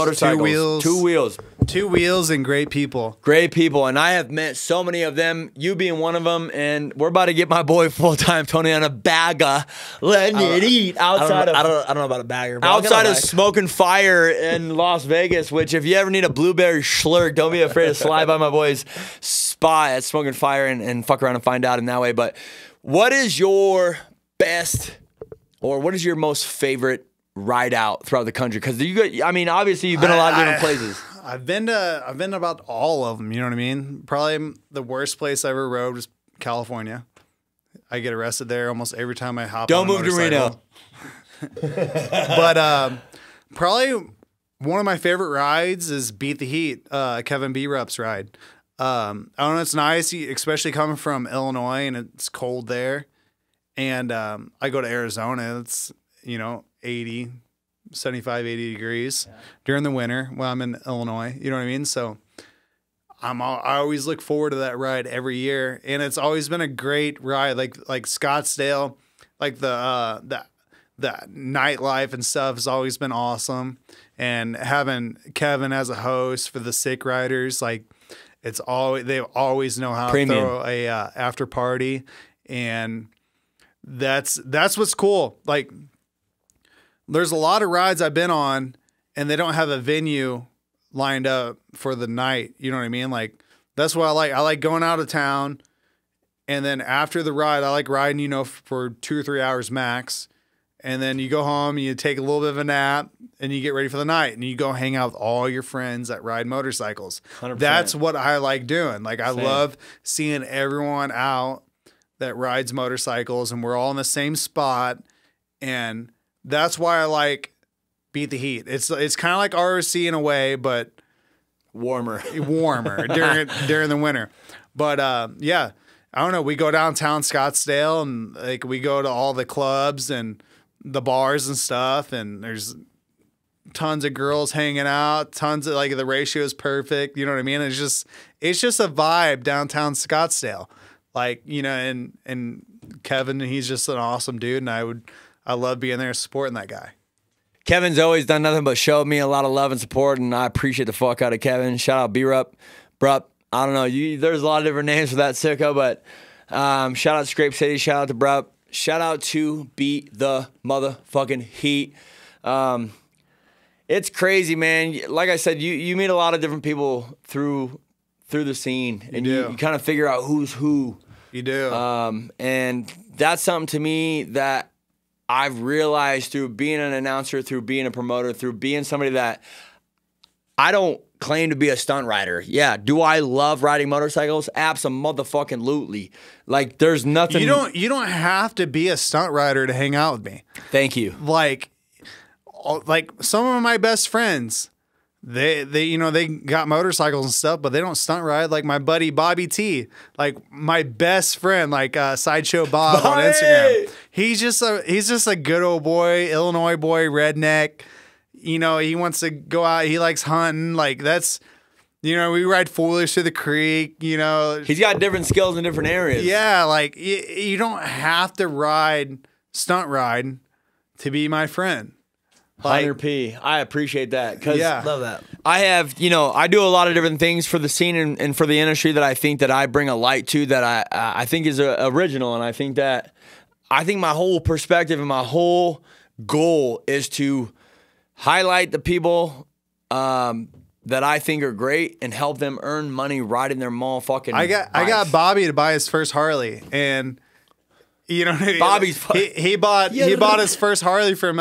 2 wheels and great people. Great people, and I have met so many of them, you being one of them, and we're about to get my boy full-time Tony on a bagger, letting it eat outside I don't know about a bagger. But outside of Smoking Fire in Las Vegas, which if you ever need a blueberry schlurk, don't be afraid to slide by my boy's spot at Smoking Fire and fuck around and find out in that way. But what is your best, or what is your most favorite ride out throughout the country? Because obviously you've been a lot of different places. I've been to about all of them. You know what I mean? Probably the worst place I ever rode was California. I get arrested there almost every time I hop. Don't on a move to Reno. But probably one of my favorite rides is Beat the Heat, Kevin B. Rupp's ride. I don't know, it's nice, especially coming from Illinois and it's cold there. And I go to Arizona, it's, 75, 80 degrees during the winter when I'm in Illinois. You know what I mean? So I always look forward to that ride every year. And it's always been a great ride, like Scottsdale, like the nightlife and stuff has always been awesome. And having Kevin as a host for the sick riders, like, they always know how to throw a after party, and that's what's cool. Like, there's a lot of rides I've been on, and they don't have a venue lined up for the night. You know what I mean? Like, that's what I like. I like going out of town, and then after the ride, I like riding, for 2 or 3 hours max. And then you go home and you take a little bit of a nap and you get ready for the night and you go hang out with all your friends that ride motorcycles. 100%. That's what I like doing. Like, I love seeing everyone out that rides motorcycles and we're all in the same spot. And that's why I like Beat the Heat. It's kind of like ROC in a way, but warmer during the winter. But yeah, I don't know. We go downtown Scottsdale and like we go to all the clubs and the bars and stuff, and there's tons of girls hanging out, tons of, like, the ratio is perfect. You know what I mean? It's just a vibe downtown Scottsdale. Like, and Kevin, he's just an awesome dude. And I love being there supporting that guy. Kevin's always done nothing but show me a lot of love and support, and I appreciate the fuck out of Kevin. Shout out B-Rup, Brup. I don't know. There's a lot of different names for that sicko, but shout out Scrape City. Shout out to Brup. Shout out to Beat the motherfucking Heat. It's crazy, man. Like I said, you meet a lot of different people through the scene, and you kind of figure out who's who. You do. And that's something to me that I've realized through being an announcer, through being a promoter, through being somebody that I don't claim to be a stunt rider. Yeah. Do I love riding motorcycles? Abso-motherfucking-lutely. Like, there's nothing. You don't have to be a stunt rider to hang out with me. Thank you. Like some of my best friends, they got motorcycles and stuff, but they don't stunt ride. Like my buddy Bobby T, like my best friend, like Sideshow Bob on Instagram. He's just a good old boy, Illinois boy, redneck. He wants to go out. He likes hunting. Like, that's You know, we ride foolish to the creek, you know. He's got different skills in different areas. Yeah, like you don't have to stunt ride to be my friend. Like, 100p. I appreciate that. 'Cause Yeah. Love that. I have, I do a lot of different things for the scene and for the industry that I think that I bring a light to that I think is original. And I think my whole perspective and my whole goal is to highlight the people that I think are great and help them earn money riding their motherfucking I got Bobby to buy his first Harley, and you know, Bobby's he bought his first Harley from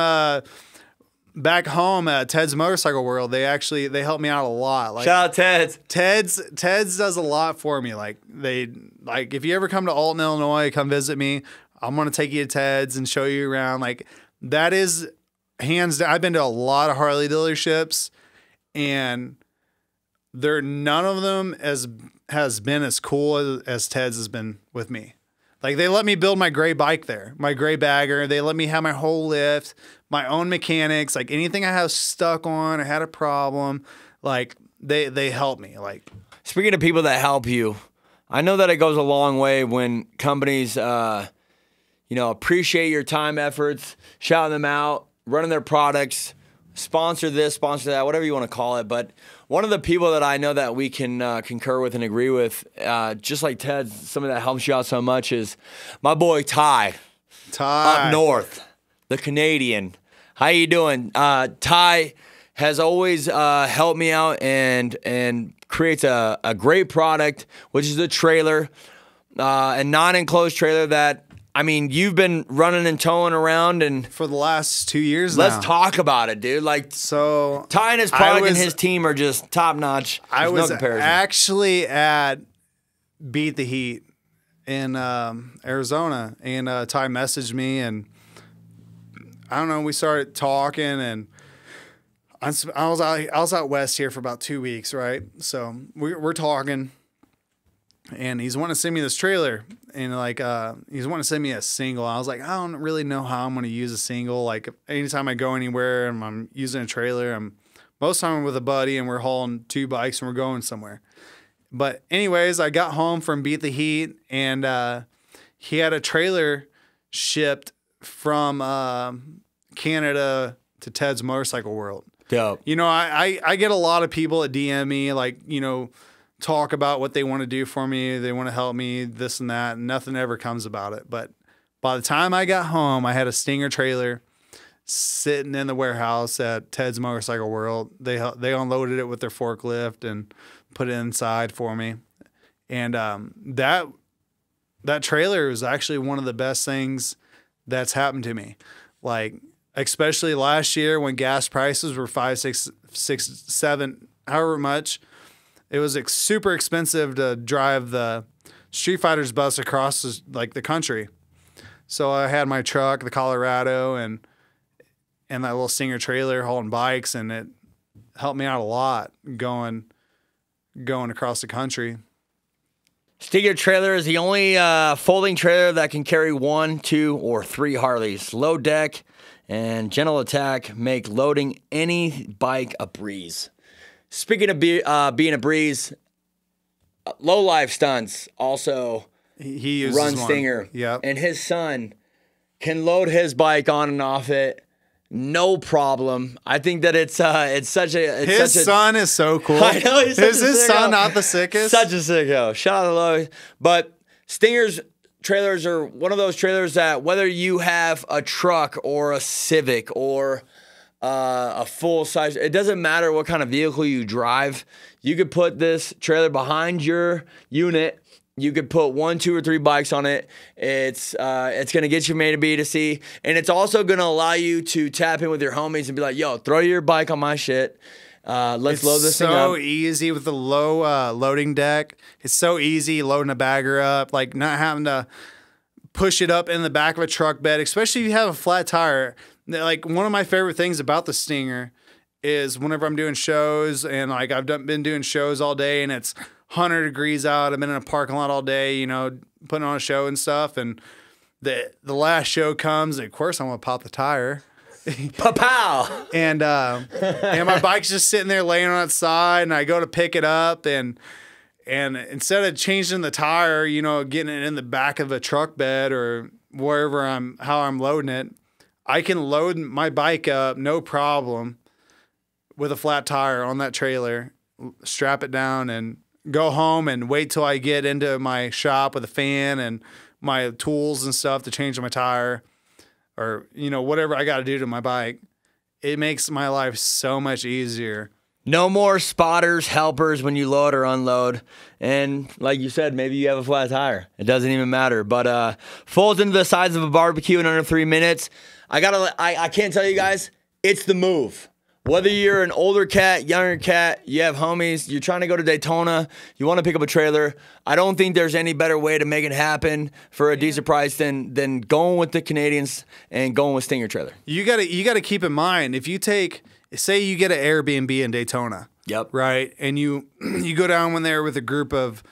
back home at Ted's Motorcycle World. They helped me out a lot. Like, shout out Ted's does a lot for me. Like if you ever come to Alton, Illinois, come visit me. I'm gonna take you to Ted's and show you around. Like that is hands down. I've been to a lot of Harley dealerships, and none of them has been as cool as Ted's has been with me. Like they let me build my gray bike there, my gray bagger. They let me have my whole lift, my own mechanics. Like anything I have stuck on or had a problem, like they help me. Like speaking of people that help you, I know that it goes a long way when companies, appreciate your time, efforts, shouting them out, running their products, sponsor this, sponsor that, whatever you want to call it. But one of the people that I know that we can concur with and agree with, just like Ted, somebody that helps you out so much is my boy Ty. Up north, the Canadian. How you doing? Ty has always helped me out and creates a great product, which is a trailer, a non-enclosed trailer that, I mean, you've been running and towing around and for the last 2 years let's now. talk about it, dude. Like, so Ty and his product and his team are just top notch. I There's was no comparison. actually at Beat the Heat in Arizona, and Ty messaged me, and I don't know. We started talking, and I was out west here for about 2 weeks, right? So we're talking, and he's wanting to send me this trailer, and he's wanting to send me a single. I was like, I don't really know how I'm going to use a single. Like anytime I go anywhere and I'm using a trailer, most of the time I'm with a buddy and we're hauling 2 bikes and we're going somewhere. But anyways, I got home from Beat the Heat, and he had a trailer shipped from Canada to Ted's Motorcycle World. Dope. You know, I get a lot of people that DM me, like, talk about what they want to do for me. They want to help me, this and that, and nothing ever comes about it. But by the time I got home, I had a Stinger trailer sitting in the warehouse at Ted's Motorcycle World. They unloaded it with their forklift and put it inside for me. And that trailer was actually one of the best things that's happened to me. Like, especially last year when gas prices were $5, $6, $7, however much. It was super expensive to drive the Street Fighter's bus across the country. So I had my truck, the Colorado, and that little Stinger trailer hauling bikes, and it helped me out a lot going across the country. Stinger trailer is the only folding trailer that can carry 1, 2, or 3 Harleys. Low deck and gentle attack make loading any bike a breeze. Speaking of being a breeze, Low Life Stunts also he uses runs one. Stinger. Yep. And his son can load his bike on and off it, no problem. I think that it's such a his son is so cool. I know, he's such Is a his sicko. son not the sickest? Such a sicko. Shout out to Low. But Stinger's trailers are one of those trailers that whether you have a truck or a Civic or a full size, it doesn't matter what kind of vehicle you drive. You could put this trailer behind your unit. You could put 1, 2, or 3 bikes on it. It's gonna get you from A to B to C, and it's also gonna allow you to tap in with your homies and be like, "Yo, throw your bike on my shit. Let's load this thing up." So easy with the low loading deck. It's so easy loading a bagger up, like not having to push it up in the back of a truck bed, especially if you have a flat tire. Like one of my favorite things about the Stinger is whenever I'm doing shows and like been doing shows all day and it's 100 degrees out. I've been in a parking lot all day, putting on a show and stuff. And the last show comes, and of course, I'm going to pop the tire. Pa-pow! And my bike's just sitting there laying on its side, and I go to pick it up, and instead of changing the tire, you know, getting it in the back of a truck bed or wherever how I'm loading it, I can load my bike up no problem with a flat tire on that trailer, strap it down, and go home and wait till I get into my shop with a fan and my tools and stuff to change my tire, or, you know, whatever I got to do to my bike. It makes my life so much easier. No more spotters, helpers when you load or unload. And like you said, maybe you have a flat tire. It doesn't even matter. But folds into the size of a barbecue in under 3 minutes. I can't tell you guys, it's the move. Whether you're an older cat, younger cat, you have homies, you're trying to go to Daytona, you want to pick up a trailer, I don't think there's any better way to make it happen for a decent price than going with the Canadians and going with Stinger Trailer. You gotta keep in mind, if you say you get an Airbnb in Daytona. Yep. Right. And you go down when there with a group of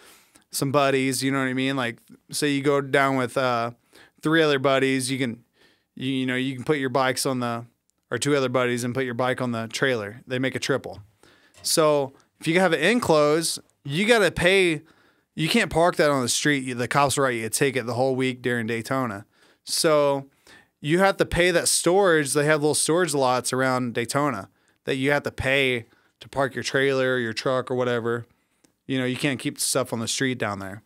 some buddies, you know what I mean? Like, say you go down with 3 other buddies, you can put your bikes on or 2 other buddies and put your bike on the trailer. They make a triple. So if you have it enclosed, you got to pay. You can't park that on the street. The cops will write you a ticket the whole week during Daytona. So you have to pay that storage. They have little storage lots around Daytona that you have to pay to park your trailer or your truck or whatever. You know, you can't keep stuff on the street down there.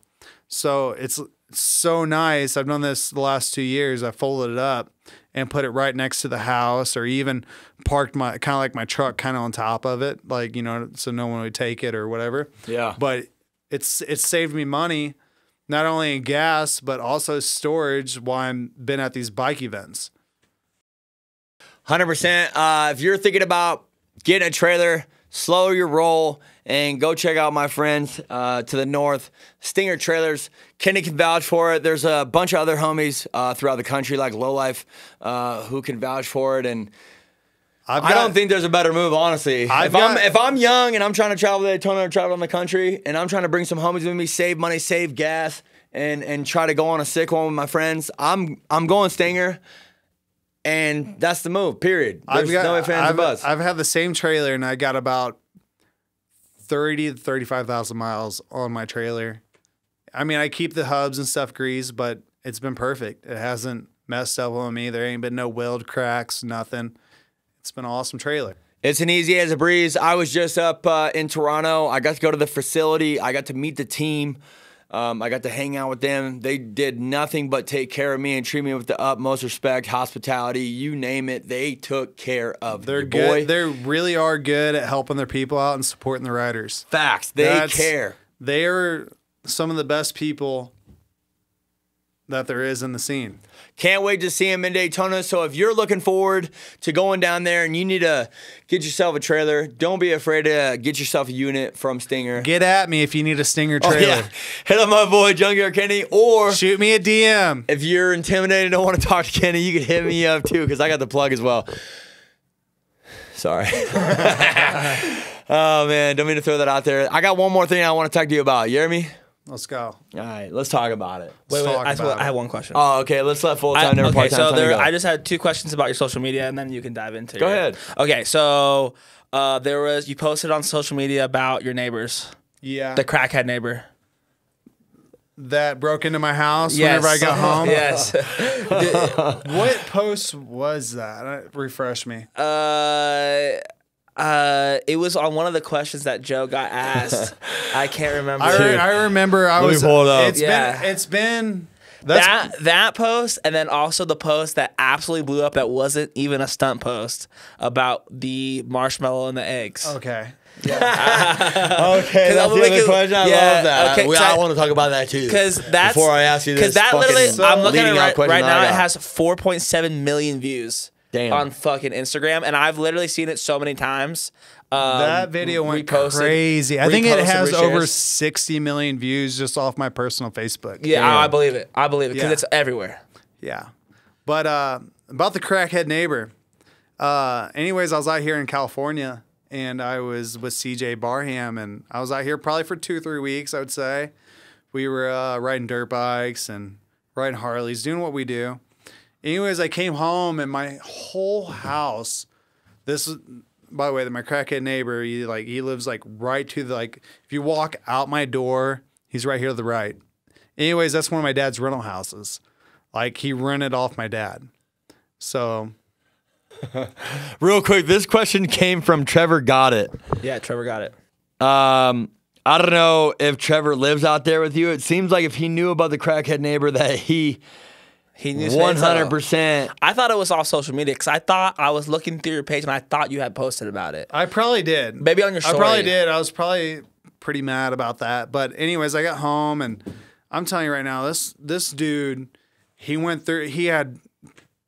So it's so nice. I've done this the last 2 years. I folded it up and put it right next to the house, or even parked my kind of like my truck kind of on top of it, like, you know, so no one would take it or whatever. Yeah. But it's saved me money, not only in gas but also storage while I'm been at these bike events. 100%. If you're thinking about getting a trailer, slow your roll and go check out my friends to the north, Stinger Trailers. Kenny can vouch for it. There's a bunch of other homies throughout the country, like Lowlife, who can vouch for it. And I don't think there's a better move, honestly. If I'm young and I'm trying to travel to Daytona or travel around the country, and I'm trying to bring some homies with me, save money, save gas, and try to go on a sick one with my friends, I'm going Stinger. And that's the move, period. There's no ifs, ands, or buts. I've had the same trailer, and I got about 30 to 35,000 miles on my trailer. I mean, I keep the hubs and stuff greased, but it's been perfect. It hasn't messed up on me. There ain't been no weld cracks, nothing. It's been an awesome trailer. It's an easy as a breeze. I was just up in Toronto. I got to go to the facility. I got to meet the team. I got to hang out with them. They did nothing but take care of me and treat me with the utmost respect, hospitality, you name it. They took care of They're your good. boy. They really are good at helping their people out and supporting the riders. Facts. They care. They are some of the best people that there is in the scene. Can't wait to see him in Daytona. So if you're looking forward to going down there and you need to get yourself a trailer, don't be afraid to get yourself a unit from Stinger. Get at me if you need a Stinger trailer. Oh, yeah. Hit up my boy Junkyard Kenny, or shoot me a DM. If you're intimidated and don't want to talk to Kenny, you can hit me up too, because I got the plug as well. Sorry. Oh man, don't mean to throw that out there. I got one more thing I want to talk to you about. You hear me? Let's go. All right, let's talk about it. Wait, I have one question. Oh, okay. Let's let full-time, never part-time. Okay, so I just had 2 questions about your social media, and then you can dive into it. Go ahead. Okay, so you posted on social media about your neighbors. Yeah. The crackhead neighbor. That broke into my house whenever I got home? Yes. What post was that? Refresh me. It was on one of the questions that Joe got asked. I can't remember. I remember. Let me pull it up. It's been that post, and then also the post that absolutely blew up that wasn't even a stunt post about the marshmallow and the eggs. Okay. Okay, that's the other question. I love that. Okay, I want to talk about that too. Because that's before I ask you this. Because that literally, I'm looking at it right now. It has has 4.7 million views. Damn. On fucking Instagram, and I've literally seen it so many times. That video went crazy. I think it has over 60 million views just off my personal Facebook. Yeah, I believe it. I believe it because it's everywhere. Yeah. But about the crackhead neighbor. Anyways, I was out here in California, and I was with CJ Barham, and I was out here probably for 2-3 weeks, I would say. We were riding dirt bikes and riding Harleys, doing what we do. Anyways, I came home and my whole house, this is, by the way, my crackhead neighbor, he lives like right to the, like, if you walk out my door, he's right here to the right. Anyways, that's one of my dad's rental houses. Like, he rented off my dad. So. Real quick, this question came from Trevor Got It. Yeah, Trevor got it. I don't know if Trevor lives out there with you. It seems like if he knew about the crackhead neighbor that he knew 100%. I thought it was off social media because I thought I was looking through your page and I thought you had posted about it. I probably did. Maybe on your story. I probably did. I was probably pretty mad about that. But anyways, I got home and I'm telling you right now, this dude, he went through, he had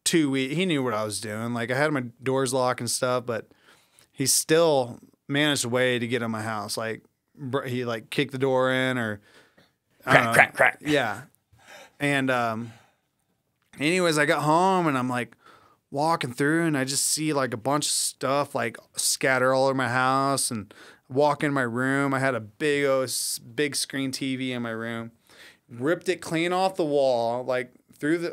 2 weeks. He knew what I was doing. Like, I had my doors locked and stuff, but he still managed a way to get in my house. Like, he like kicked the door in or crack. Yeah. And anyways, I got home and I'm like walking through and I just see like a bunch of stuff like scatter all over my house, and walk in my room. I had a big screen TV in my room. Ripped it clean off the wall, like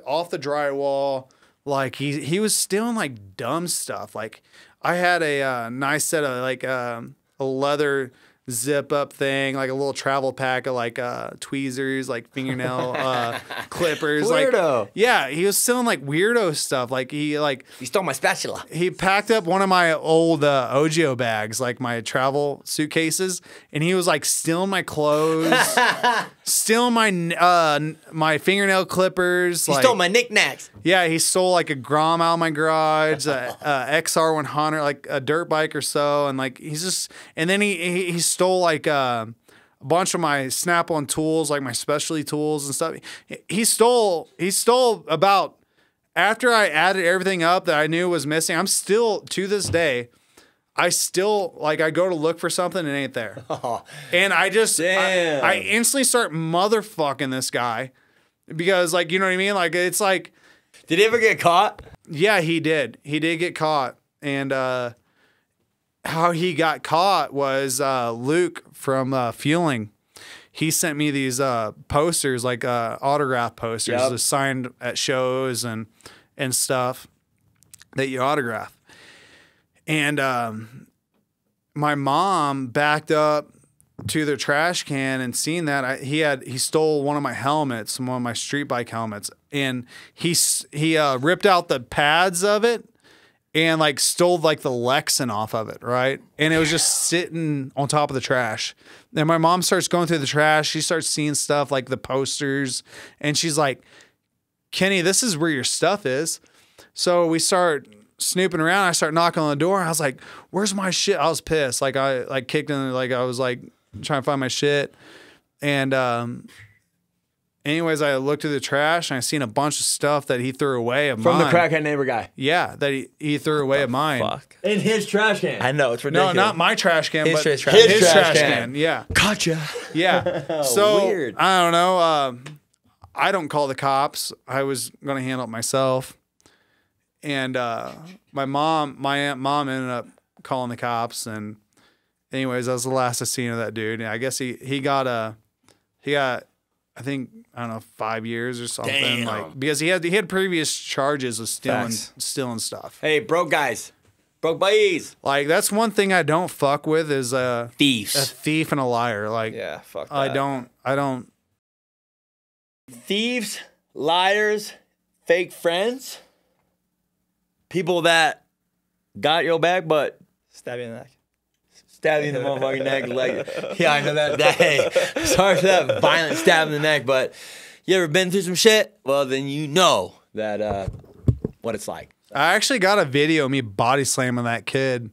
off the drywall. Like he was stealing like dumb stuff. Like I had a nice set of like a leather zip up thing, like a little travel pack of like tweezers, like fingernail clippers. Weirdo. Like, yeah, he was stealing like weirdo stuff. Like he stole my spatula. He packed up one of my old Ogio bags, like my travel suitcases, and he was like stealing my clothes, stealing my fingernail clippers. He stole my knickknacks. Yeah, he stole like a Grom out of my garage, XR100, like a dirt bike or so, and like and then he stole like a bunch of my Snap-on tools, like my specialty tools and stuff. He stole about, after I added everything up that I knew was missing, I'm still, to this day, I go to look for something and it ain't there. Oh, and I instantly start motherfucking this guy because, like, you know what I mean? Like, it's like. Did he ever get caught? Yeah, he did. He did get caught. And how he got caught was Luke from Fueling. He sent me these posters, like autograph posters, signed at shows and stuff that you autograph. And my mom backed up to the trash can and seen that he stole one of my helmets, one of my street bike helmets, and he ripped out the pads of it and like stole like the Lexan off of it, right? And it was just sitting on top of the trash. And my mom starts going through the trash. She starts seeing stuff like the posters, and she's like, "Kenny, this is where your stuff is." So we start snooping around. I start knocking on the door. I was like, "Where's my shit?" I was pissed. Like I like kicked in. Like I was like trying to find my shit. And anyways, I looked through the trash and I seen a bunch of stuff that he threw away of from mine. the crackhead neighbor guy. Yeah, that he threw away of mine. Fuck. In his trash can. I know, it's ridiculous. No, not my trash can, His but trash can. his trash can. Yeah. Gotcha. Yeah. So Weird. I don't know. I don't call the cops. I was gonna handle it myself. And my aunt mom ended up calling the cops, and anyways, that was the last I seen of that dude. And I guess he got I think, I don't know, 5 years or something. Damn. Like, because he had previous charges of stealing stuff. Hey, broke guys. Broke boys. Like, that's one thing I don't fuck with is Thieves. a thief and a liar. Like, Yeah, fuck that. I don't. Thieves, liars, fake friends, people that got your back but Stab you in the neck. stab you in the motherfucking neck. Like, yeah, I know that. Hey, sorry for that violent stab in the neck, but you ever been through some shit? Well, then you know that what it's like. I actually got a video of me body slamming that kid.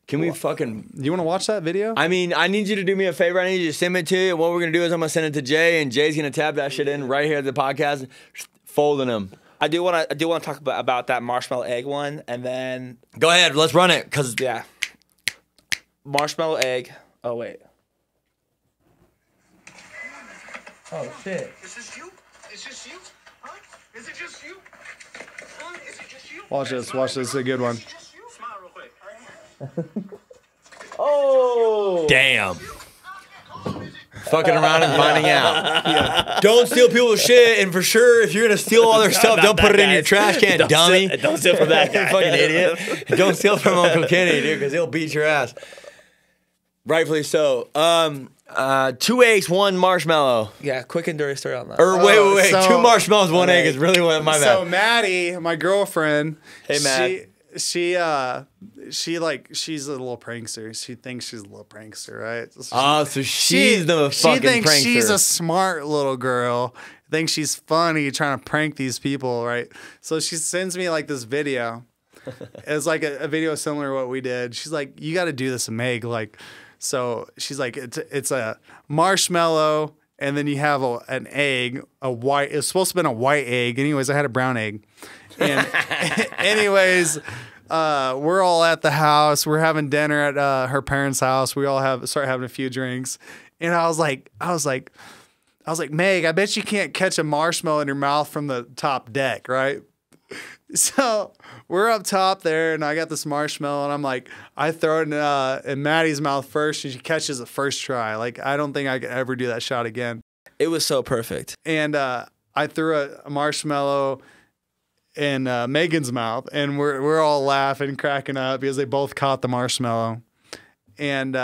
Can we fucking... You want to watch that video? I mean, I need you to do me a favor. I need you to send it to you. What we're going to do is I'm going to send it to Jay, and Jay's going to tap that shit in right here at the podcast, folding them. I do want to talk about that marshmallow egg one, and then Go ahead. Let's run it, because... yeah, marshmallow egg. Oh wait. Oh shit. Is this you? Is this you? Huh? Is it just you? Huh? Is it just you? Watch this. Watch this. It's a good one. Is it just you? Smile real quick. Oh! Damn. fucking around and finding out. Don't steal people's shit, and for sure, if you're gonna steal all their stuff, don't put it in your trash can, dummy. Don't steal from that guy. Fucking idiot. Don't steal from Uncle Kenny, dude, because he'll beat your ass. Rightfully so. 2 eggs, 1 marshmallow. Yeah, quick and dirty story on that. Or wait. so- 2 marshmallows, 1 egg is really what my So bad. Maddie, my girlfriend, Hey, Matt. she's a little prankster. She thinks she's a little prankster, right? So Oh, so she's the she fucking thinks prankster. she's a smart little girl. Thinks she's funny trying to prank these people, right? So she sends me like this video. It's like a video similar to what we did. She's like, "You got to do this, Meg." Like, so she's like, "It's a marshmallow, and then you have an egg, a white. It's supposed to have been a white egg. Anyways, I had a brown egg, and anyways." We're all at the house. We're having dinner at her parents' house. We all start having a few drinks, and I was like, Meg, I bet you can't catch a marshmallow in your mouth from the top deck, right? So we're up top there, and I got this marshmallow, and I'm like, I throw it in Maddie's mouth first, and she catches it first try. Like, I don't think I could ever do that shot again. It was so perfect. And I threw a marshmallow in Megan's mouth, and we're all laughing, cracking up because they both caught the marshmallow, and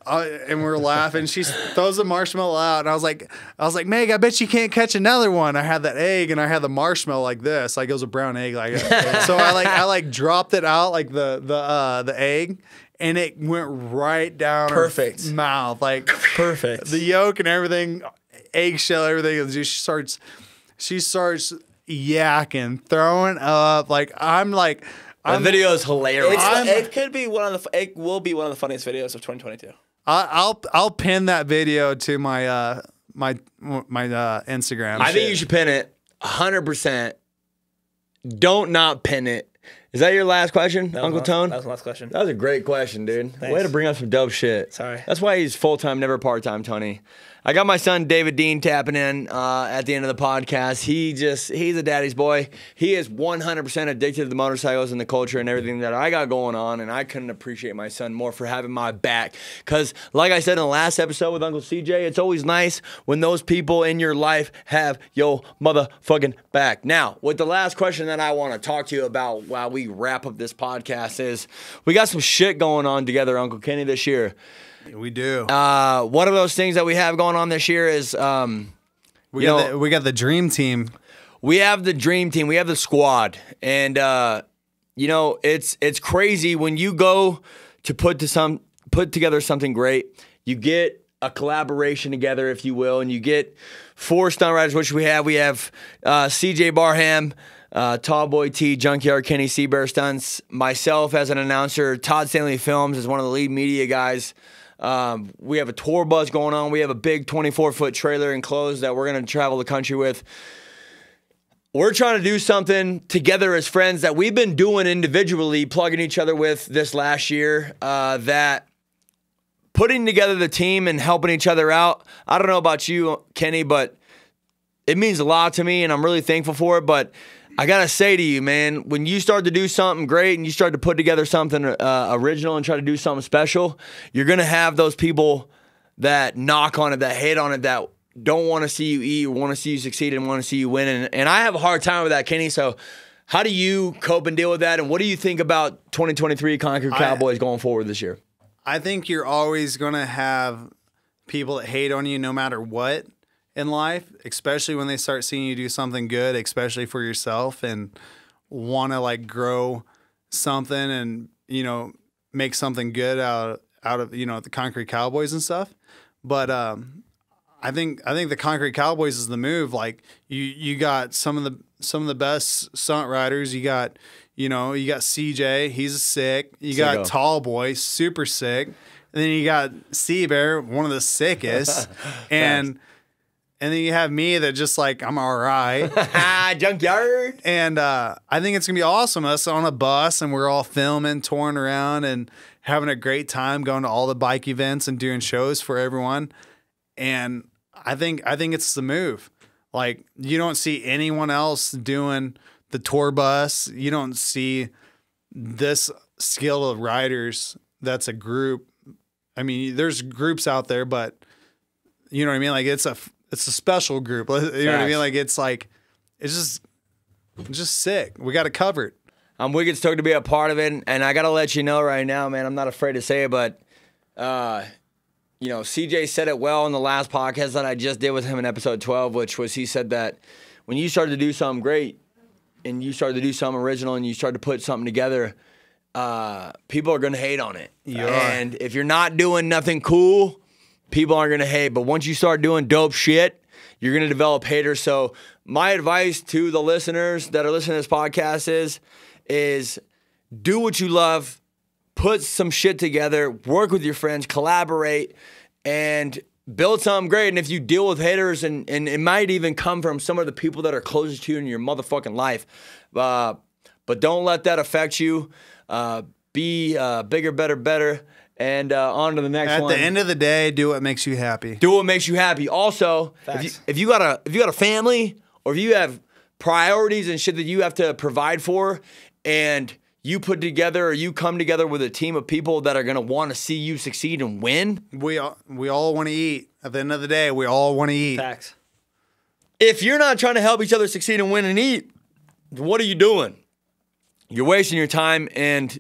and we're laughing. She throws the marshmallow out, and I was like, Meg, I bet you can't catch another one. I had that egg, and I had the marshmallow like this, like it was a brown egg, like so. I dropped it out like the egg, and it went right down Perfect. her mouth, like Perfect. the yolk and everything, eggshell, everything. And she starts yakking, throwing up. Like The video is hilarious. It will be one of the funniest videos of 2022. I'll pin that video to my my Instagram. I think you should pin it 100%. Don't not pin it. Is that your last question, Uncle Tone? That was my last question. That was a great question, dude. Thanks. Way to bring up some dope shit. Sorry. That's why he's full-time, never part-time, Tony. I got my son, David Dean, tapping in at the end of the podcast. He's a daddy's boy. He is 100% addicted to the motorcycles and the culture and everything that I got going on, and I couldn't appreciate my son more for having my back. Because, like I said in the last episode with Uncle CJ, it's always nice when those people in your life have your motherfucking back. Now, with the last question that I want to talk to you about while we wrap up this podcast is, we got some shit going on together, Uncle Kenny, this year. we do. One of those things that we have going on this year is We got the dream team. we have the dream team, we have the squad, and it's crazy when you go to put together something great. You get a collaboration together, if you will, and you get 4 stunt riders, which we have. We have CJ Barham, Tall Boy T, Junkyard Kenny, Seabear Stunts, myself as an announcer, Todd Stanley Films as one of the lead media guys. We have a tour bus going on. We have a big 24-foot trailer enclosed that we're going to travel the country with. We're trying to do something together as friends that we've been doing individually, plugging each other with this last year, that putting together the team and helping each other out. I don't know about you, Kenny, but it means a lot to me, and I'm really thankful for it. But I got to say to you, man, when you start to do something great and you start to put together something original and try to do something special, you're going to have those people that knock on it, that hate on it, that don't want to see you eat, want to see you succeed, and want to see you win. And I have a hard time with that, Kenny. So how do you cope and deal with that? And what do you think about 2023 Concord Cowboys going forward this year? I think you're always going to have people that hate on you no matter what in life, especially when they start seeing you do something good, especially for yourself, and want to like grow something and, make something good out of, the Concrete Cowboys and stuff. But I think the Concrete Cowboys is the move. Like you got some of the best stunt riders. You got CJ, he's sick. You got Tall Boy, super sick. And then you got Seabear, one of the sickest. And then you have me that just like, I'm all right. Junkyard. And I think it's going to be awesome. Us on a bus and we're all filming, touring around and having a great time going to all the bike events and doing shows for everyone. And I think it's the move. Like, you don't see anyone else doing the tour bus. You don't see this skill of riders that's a group I mean, there's groups out there, but you know what I mean? Like it's a special group. You know what I mean? Like it's just sick. We got it covered. I'm wicked stoked to be a part of it, and I gotta let you know right now, man. I'm not afraid to say it, but you know, CJ said it well in the last podcast that I just did with him in episode 12, which was he said that when you start to do something great and you start to do something original and you start to put something together, people are gonna hate on it. And if you're not doing nothing cool, people aren't gonna hate. But once you start doing dope shit, you're gonna develop haters. So my advice to the listeners that are listening to this podcast is do what you love, put some shit together, work with your friends, collaborate, and build something great. And if you deal with haters, and it might even come from some of the people that are closest to you in your motherfucking life, but don't let that affect you. Be bigger, better, and on to the next one. At the end of the day, do what makes you happy. Do what makes you happy. Also, if you got a family, or if you have priorities and shit that you have to provide for, and you put together or you come together with a team of people that are going to want to see you succeed and win. We all want to eat. At the end of the day, we all want to eat. Facts. If you're not trying to help each other succeed and win and eat, what are you doing? You're wasting your time, and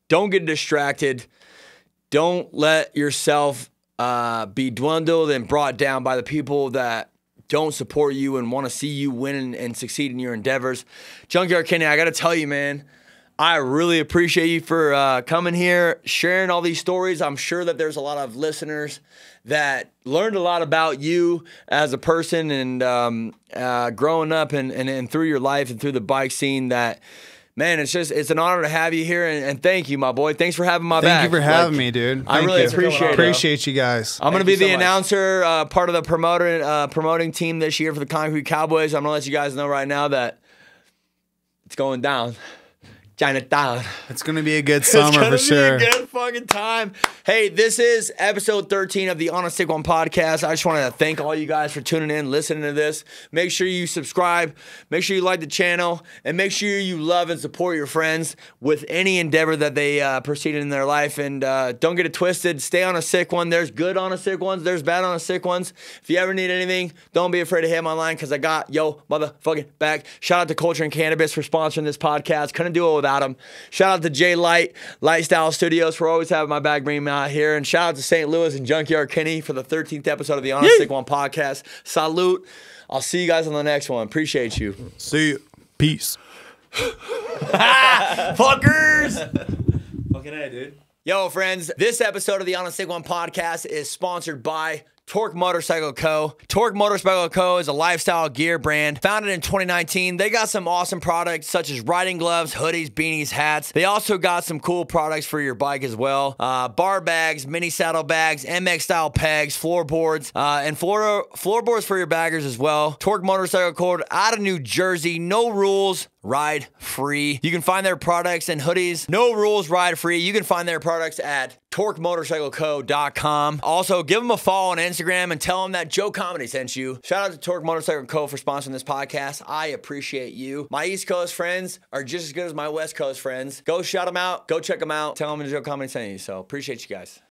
don't get distracted. Don't let yourself be dwindled and brought down by the people that don't support you and want to see you win and succeed in your endeavors. Junkyard Kenny, I got to tell you, man, I really appreciate you for coming here, sharing all these stories. I'm sure that there's a lot of listeners that learned a lot about you as a person and growing up and through your life and through the bike scene that, man, it's an honor to have you here, and thank you, my boy. Thanks for having my back. Thank you for having me, dude. I really appreciate it. Appreciate you guys. I'm going to be the announcer, part of the promoting team this year for the Concrete Cowboys. I'm going to let you guys know right now that it's going down. Chinatown. It's going to be a good summer for sure. It's going to be a good fucking time. Hey, this is episode 13 of the On a Sick One podcast. I just want to thank all you guys for tuning in, listening to this. Make sure you subscribe. Make sure you like the channel. And make sure you love and support your friends with any endeavor that they proceed in their life. And don't get it twisted. Stay on a sick one. There's good on a sick ones. There's bad on a sick ones. If you ever need anything, don't be afraid to hit me online because I got yo motherfucking back. Shout out to Culture and Cannabis for sponsoring this podcast. Couldn't do it without them. Shout out to Jay Lightstyle Studios for always having my back, bringing me out here. And shout out to St. Louis and Junkyard Kenny for the 13th episode of the On a Sick One podcast. Salute. I'll see you guys on the next one. Appreciate you. See you. Peace. Fuckers. Fucking A, dude. Yo, friends, this episode of the On a Sick One podcast is sponsored by Torque Motorcycle Co. Torque Motorcycle Co. is a lifestyle gear brand founded in 2019. They got some awesome products such as riding gloves, hoodies, beanies, hats. They also got some cool products for your bike as well. Bar bags, mini saddle bags, MX style pegs, floorboards, and floorboards for your baggers as well. Torque Motorcycle Co. out of New Jersey. No rules. Ride free. You can find their products and hoodies. No rules, ride free. You can find their products at TorqueMotorcycleCo.com. Also, give them a follow on Instagram and tell them that Joe Comedy sent you. Shout out to Torque Motorcycle Co. for sponsoring this podcast. I appreciate you. My East Coast friends are just as good as my West Coast friends. Go shout them out. Go check them out. Tell them that Joe Comedy sent you. So appreciate you guys.